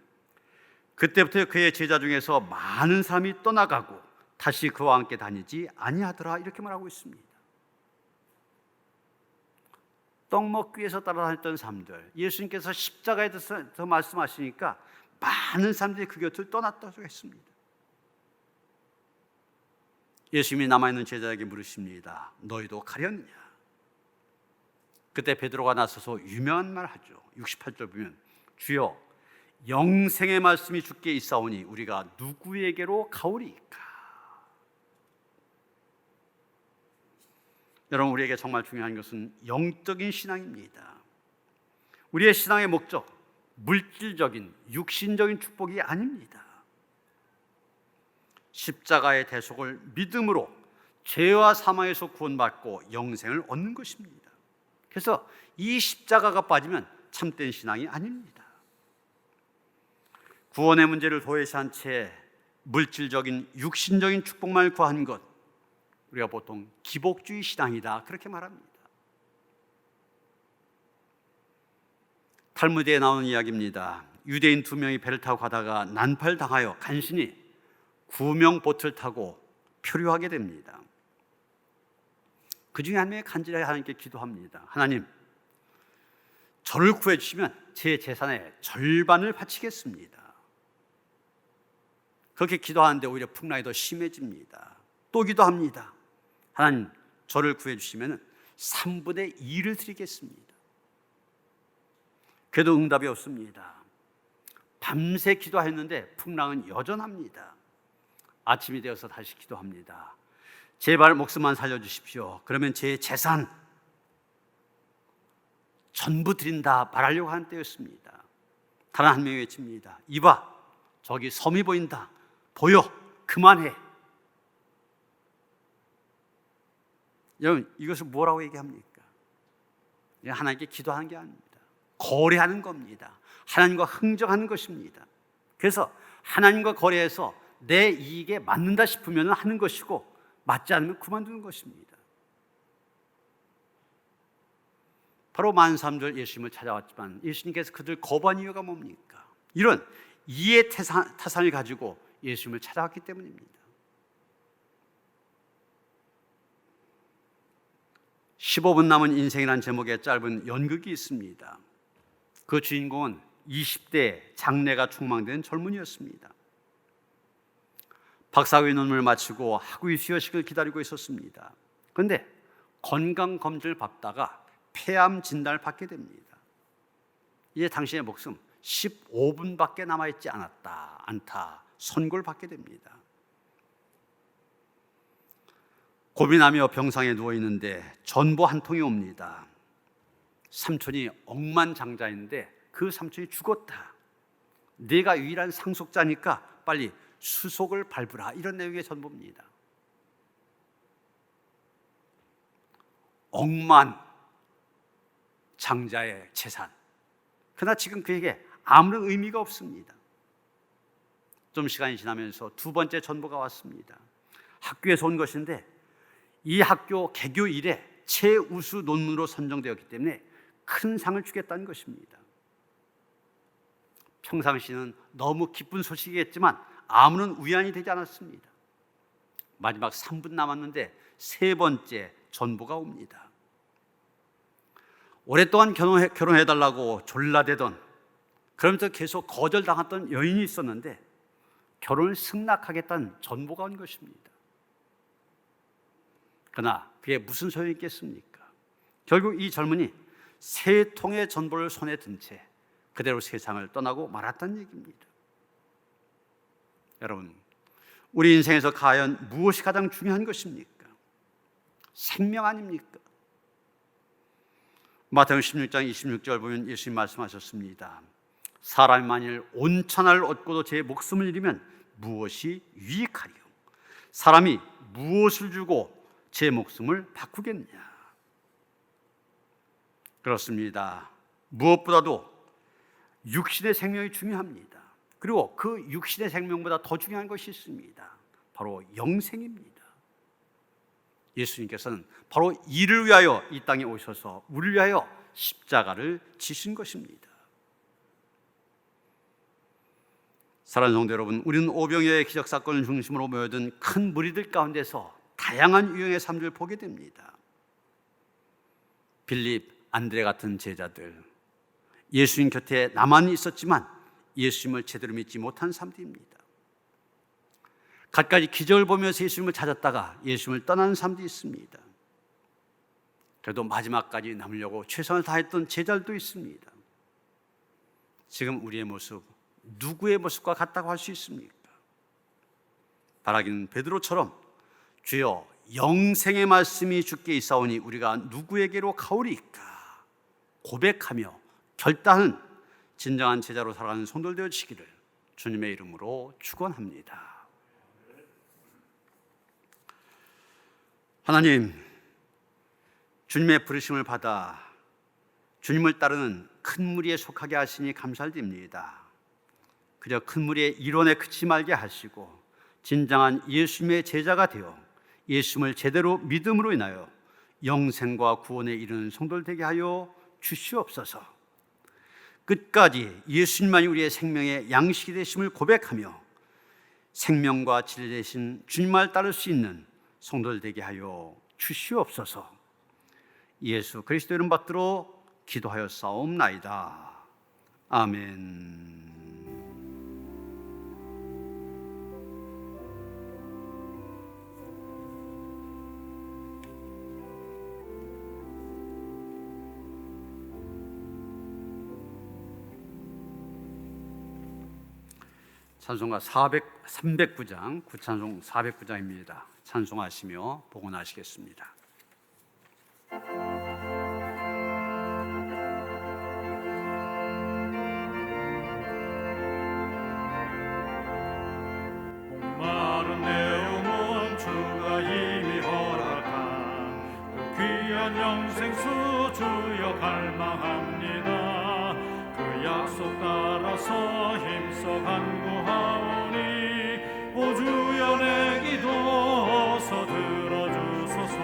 그때부터 그의 제자 중에서 많은 사람이 떠나가고 다시 그와 함께 다니지 아니하더라 이렇게 말하고 있습니다. 떡 먹기 위해서 따라다녔던 사람들, 예수님께서 십자가에 대해서 말씀하시니까 많은 사람들이 그 곁을 떠났다고 했습니다. 예수님이 남아있는 제자에게 물으십니다. 너희도 가려느냐? 그때 베드로가 나서서 유명한 말 하죠. 68절 보면 주여 영생의 말씀이 주께 있사오니 우리가 누구에게로 가오리까? 여러분, 우리에게 정말 중요한 것은 영적인 신앙입니다. 우리의 신앙의 목적, 물질적인 육신적인 축복이 아닙니다. 십자가의 대속을 믿음으로 죄와 사망에서 구원받고 영생을 얻는 것입니다. 그래서 이 십자가가 빠지면 참된 신앙이 아닙니다. 구원의 문제를 도외시한 채 물질적인 육신적인 축복만을 구한 것, 우리가 보통 기복주의 신앙이다 그렇게 말합니다. 탈무드에 나오는 이야기입니다. 유대인 2명이 배를 타고 가다가 난파당하여 간신히 구명 보트를 타고 표류하게 됩니다. 그 중에 한 명이 간절히 하나님께 기도합니다. 하나님, 저를 구해주시면 제 재산의 절반을 바치겠습니다. 그렇게 기도하는데 오히려 풍랑이 더 심해집니다. 또 기도합니다. 하나님, 저를 구해주시면 3분의 2를 드리겠습니다. 그래도 응답이 없습니다. 밤새 기도했는데 풍랑은 여전합니다. 아침이 되어서 다시 기도합니다. 제발 목숨만 살려주십시오. 그러면 제 재산 전부 드린다 말하려고 하는 때였습니다. 다른 한 명이 외칩니다. 이봐, 저기 섬이 보인다. 보여, 그만해. 여러분, 이것을 뭐라고 얘기합니까? 하나님께 기도하는 게 아닙니다. 거래하는 겁니다. 하나님과 흥정하는 것입니다. 그래서 하나님과 거래해서 내 이익에 맞는다 싶으면 하는 것이고 맞지 않으면 그만두는 것입니다. 바로 많은 사람들 예수님을 찾아왔지만 예수님께서 그들 거부한 이유가 뭡니까? 이런 이해 타산을 가지고 예수님을 찾아왔기 때문입니다. 15분 남은 인생이라는 제목의 짧은 연극이 있습니다. 그 주인공은 20대 장래가 촉망된 젊은이였습니다. 박사학위 논문을 마치고 학위 수여식을 기다리고 있었습니다. 그런데 건강검진을 받다가 폐암 진단을 받게 됩니다. 이제 당신의 목숨 15분밖에 남아있지 않다 선고를 받게 됩니다. 고민하며 병상에 누워있는데 전보 한 통이 옵니다. 삼촌이 억만장자인데 그 삼촌이 죽었다. 네가 유일한 상속자니까 빨리 수속을 밟으라. 이런 내용의 전보입니다. 억만장자의 재산. 그러나 지금 그에게 아무런 의미가 없습니다. 좀 시간이 지나면서 두 번째 전보가 왔습니다. 학교에서 온 것인데 이 학교 개교 1회 최우수 논문으로 선정되었기 때문에 큰 상을 주겠다는 것입니다. 평상시는 너무 기쁜 소식이겠지만 아무런 위안이 되지 않았습니다. 마지막 3분 남았는데 세 번째 전보가 옵니다. 오랫동안 결혼해달라고 졸라대던, 그러면서 계속 거절당했던 여인이 있었는데 결혼을 승낙하겠다는 전보가 온 것입니다. 그러나 그게 무슨 소용이 있겠습니까? 결국 이 젊은이 세 통의 전보를 손에 든 채 그대로 세상을 떠나고 말았다는 얘기입니다. 여러분, 우리 인생에서 과연 무엇이 가장 중요한 것입니까? 생명 아닙니까? 마태복음 16장 26절 보면 예수님 말씀하셨습니다. 사람이 만일 온 천하를 얻고도 제 목숨을 잃으면 무엇이 유익하리요? 사람이 무엇을 주고 제 목숨을 바꾸겠냐? 그렇습니다. 무엇보다도 육신의 생명이 중요합니다. 그리고 그 육신의 생명보다 더 중요한 것이 있습니다. 바로 영생입니다. 예수님께서는 바로 이를 위하여 이 땅에 오셔서 우리를 위하여 십자가를 지신 것입니다. 사랑하는 성도 여러분, 우리는 오병이어의 기적사건을 중심으로 모여든 큰 무리들 가운데서 다양한 유형의 삶들을 보게 됩니다. 빌립, 안드레 같은 제자들, 예수님 곁에 나만 있었지만 예수님을 제대로 믿지 못한 사람들입니다. 갖가지 기적을 보면서 예수님을 찾았다가 예수님을 떠나는 사람도 있습니다. 그래도 마지막까지 남으려고 최선을 다했던 제자들도 있습니다. 지금 우리의 모습, 누구의 모습과 같다고 할 수 있습니까? 바라기는 베드로처럼 주여 영생의 말씀이 주께 있사오니 우리가 누구에게로 가오리까 고백하며 결단은 진정한 제자로 살아가는 성도들 되어지기를 주님의 이름으로 축원합니다. 하나님, 주님의 부르심을 받아 주님을 따르는 큰 무리에 속하게 하시니 감사드립니다. 그저 큰 무리의 이론에 그치지 말게 하시고 진정한 예수님의 제자가 되어 예수님을 제대로 믿음으로 인하여 영생과 구원에 이르는 성도들 되게 하여 주시옵소서. 끝까지 예수님만이 우리의 생명의 양식이 되심을 고백하며 생명과 진리 되신 주님을 따를 수 있는 성도들 되게 하여 주시옵소서. 예수 그리스도 이름 받들어 기도하여 싸움나이다. 아멘. 찬송가 309장, 구찬송 409장입니다. 찬송하시며 복원하시겠습니다. 목마른 내 귀한 영생수 주여 갈망합니다. 그 약속 따라서 힘써 간구하오니 오 주여 내 기도 어서 들어주소서.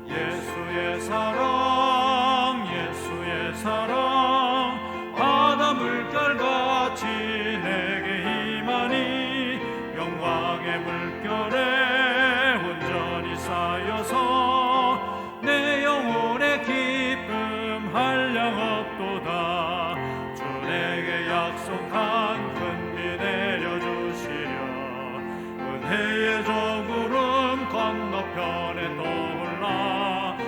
예수의 사랑 예수의 사랑 바다 물결같이 내게 임하니 영광의 물결에 온전히 쌓여서 내 영혼의 기쁨 한량없도다. 주 내게 약속한 큰 비 내려주시려 은혜의 저구름 건너편에 떠올라 그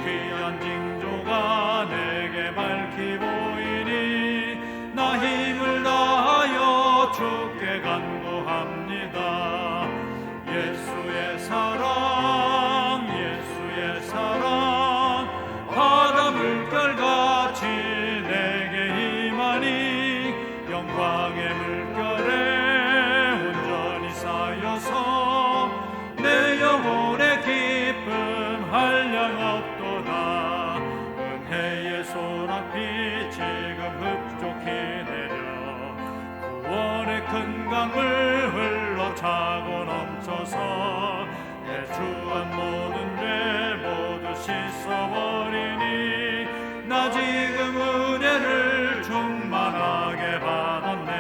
귀한 징조가 내게 밝히 보이니 나 힘을 다하여 주께 간구합니다. 예수의 사랑 예수의 사랑 바다 물결같이 내게 임하니 영광의 물결에 온전히 쌓여서 내 영혼의 기쁨 한량없도다. 은혜의 소낙비 지금 흡족히 내려 구원의 큰 강물 흘러 차고 넘쳐서 내 주한 모든 죄 모두 씻어버리니 나 지금 은혜를 충만하게 받았네.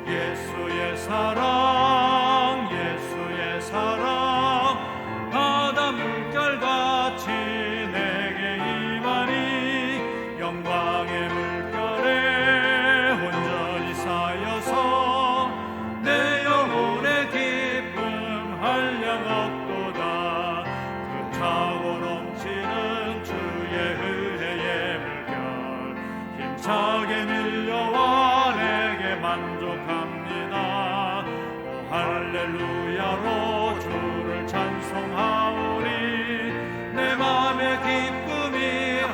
예수의 사랑 예수의 사랑 바다 물결같이 내게 임하니 영광의 물결에 온전히 쌓여서 내 영혼의 기쁨 한량없도다. 그 차고 넘치는 주의 은혜의 물결 힘차게 밀려와 내게 만족합니다. 오 할렐루야로 주를 찬송하오니 내 맘의 기쁨이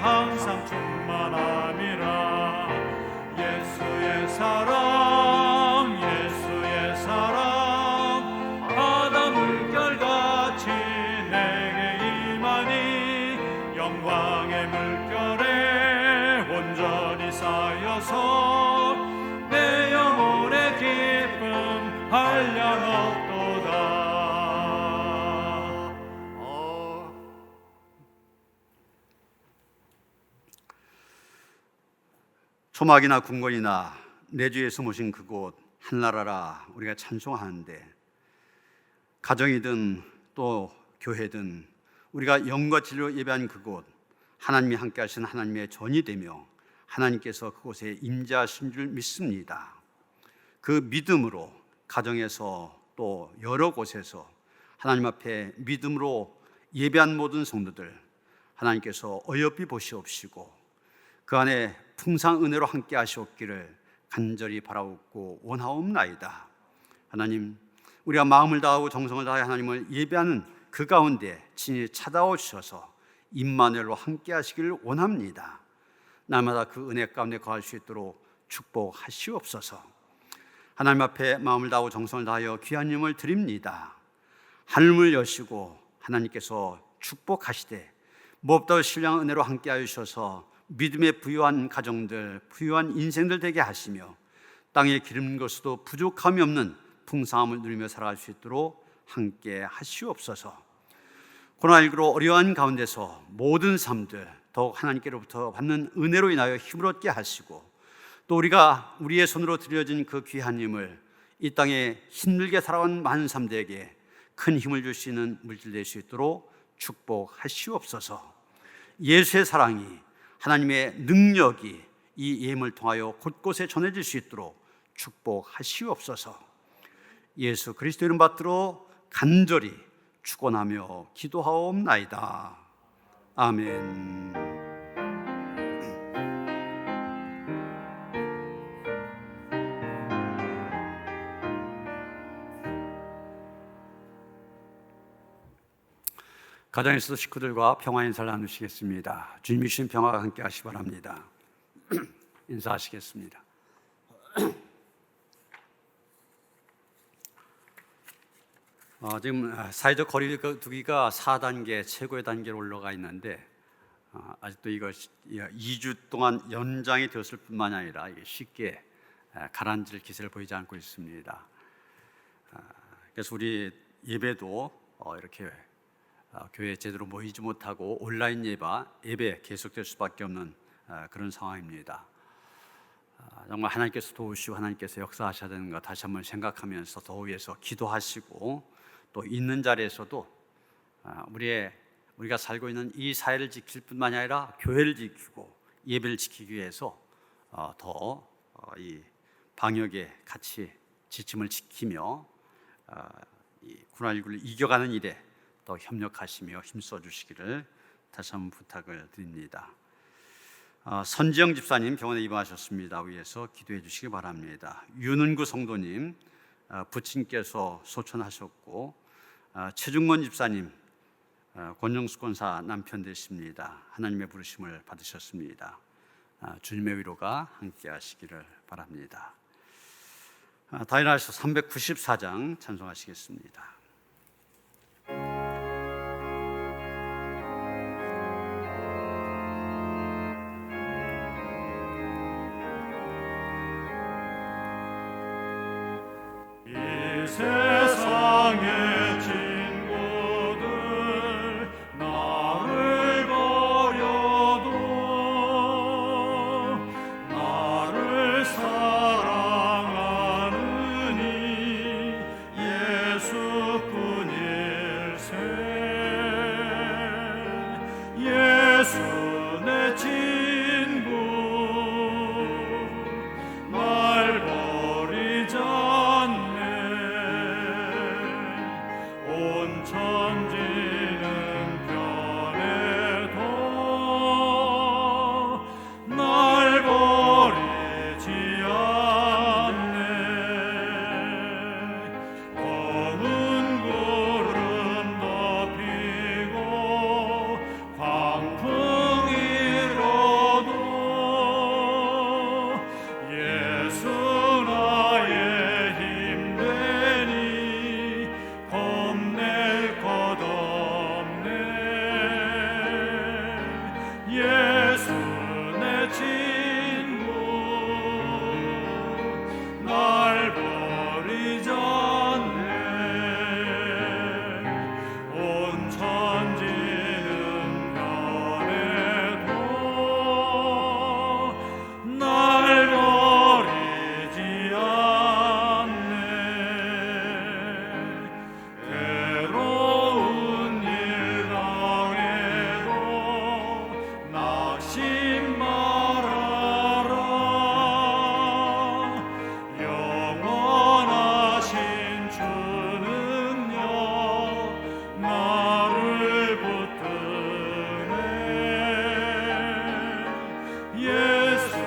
항상 충만함이라. 예수의 사랑 예수의 사랑 바다 물결같이 내게 임하니 영광의 물결에 온전히 쌓여서 내 영혼의 기쁨 한량없도다. 초막이나 궁궐이나 내 주에 숨으신 그곳 한나라라 우리가 찬송하는데, 가정이든 또 교회든 우리가 영과 진리로 예배한 그곳 하나님이 함께 하신 하나님의 전이 되며 하나님께서 그곳에 임재하신 줄 믿습니다. 그 믿음으로 가정에서 또 여러 곳에서 하나님 앞에 믿음으로 예배한 모든 성도들 하나님께서 어여삐 보시옵시고 그 안에 풍성 은혜로 함께 하시옵기를 간절히 바라옵고 원하옵나이다. 하나님, 우리가 마음을 다하고 정성을 다해 하나님을 예배하는 그 가운데 친히 찾아오셔서 임마누엘로 함께 하시기를 원합니다. 날마다 그 은혜 가운데 거할 수 있도록 축복하시옵소서. 하나님 앞에 마음을 다하고 정성을 다하여 귀한 힘을 드립니다. 하늘을 여시고 하나님께서 축복하시되 무엇보다 신령한 은혜로 함께 하셔서 믿음에 부유한 가정들, 부유한 인생들 되게 하시며 땅에 기름 것으로 부족함이 없는 풍성함을 누리며 살아갈 수 있도록 함께 하시옵소서. 코로나19로 어려운 가운데서 모든 삶들 더욱 하나님께로부터 받는 은혜로 인하여 힘을 얻게 하시고 또 우리가 우리의 손으로 드려진 그 귀한 힘을 이 땅에 힘들게 살아온 많은 사람들에게 큰 힘을 줄 수 있는 물질 될 수 있도록 축복하시옵소서. 예수의 사랑이 하나님의 능력이 이 예물을 통하여 곳곳에 전해질 수 있도록 축복하시옵소서. 예수 그리스도 이름 받들어 간절히 축원하며 기도하옵나이다. 아멘. 가정에서도 식구들과 평화 인사를 나누시겠습니다. 주님이 주신 평화가 함께 하시기 바랍니다. 인사하시겠습니다. 지금 사회적 거리 두기가 4단계 최고의 단계로 올라가 있는데 아직도 이거 2주 동안 연장이 되었을 뿐만 아니라 이게 쉽게 가라앉을 기세를 보이지 않고 있습니다. 그래서 우리 예배도 이렇게 교회에 제대로 모이지 못하고 온라인 예배 계속될 수밖에 없는 그런 상황입니다. 정말 하나님께서 도우시고 하나님께서 역사하셔야 되는 것 다시 한번 생각하면서 더 위해서 기도하시고 또 있는 자리에서도 우리가 살고 있는 이 사회를 지킬 뿐만 아니라 교회를 지키고 예배를 지키기 위해서 더 이 방역에 같이 지침을 지키며 이 코로나19를 이겨가는 일에 더 협력하시며 힘써 주시기를 다시 한번 부탁을 드립니다. 선지영 집사님 병원에 입원하셨습니다. 위해서 기도해 주시기 바랍니다. 윤은구 성도님 부친께서 소천하셨고 최중원 집사님 권영수 권사 남편 되십니다. 하나님의 부르심을 받으셨습니다. 주님의 위로가 함께 하시기를 바랍니다. 다 일어나셔서 394장 찬송하시겠습니다. 이 세상의 친구들 나를 버려도 나를 사랑하느니 예수뿐일세. 예수 내 친구 날 버리지 않네. 온 천지는 변해도 날 버리지 않네. 검은 구름 덮이고 광풍이 일어도 예수 나의 힘 되니 겁낼 것 없네. 예수 내 친구 날 버리지 않네. 온 천지는 변해도 날 버리지 않네. 괴로운 일 당해도 낙심 말아라. 영원하신 주 능력 나를 붙드네. 예수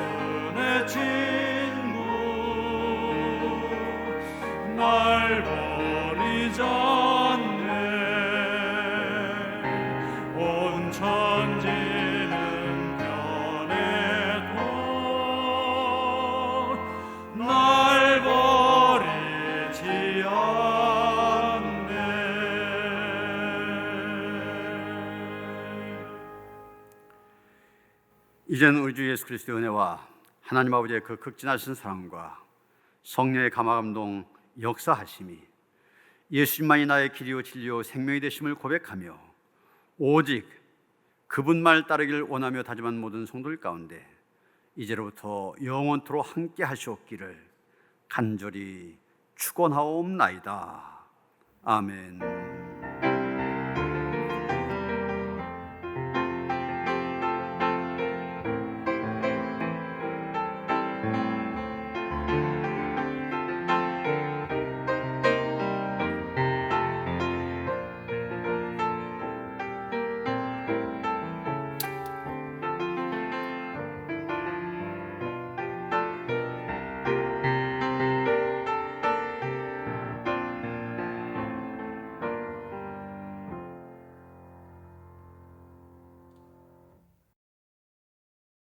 내 친구 날 버리지 않네. 온 천지는 변해도 날 버리지 않네. 이제는 우리 주 예수 그리스도의 은혜와 하나님 아버지의 그 극진하신 사랑과 성령의 감화감동 역사하심이 예수님만이 나의 길이요 진리요 생명이 되심을 고백하며 오직 그분만 따르기를 원하며 다짐한 모든 성도들 가운데 이제로부터 영원토록 함께 하시옵기를 간절히 축원하옵나이다. 아멘.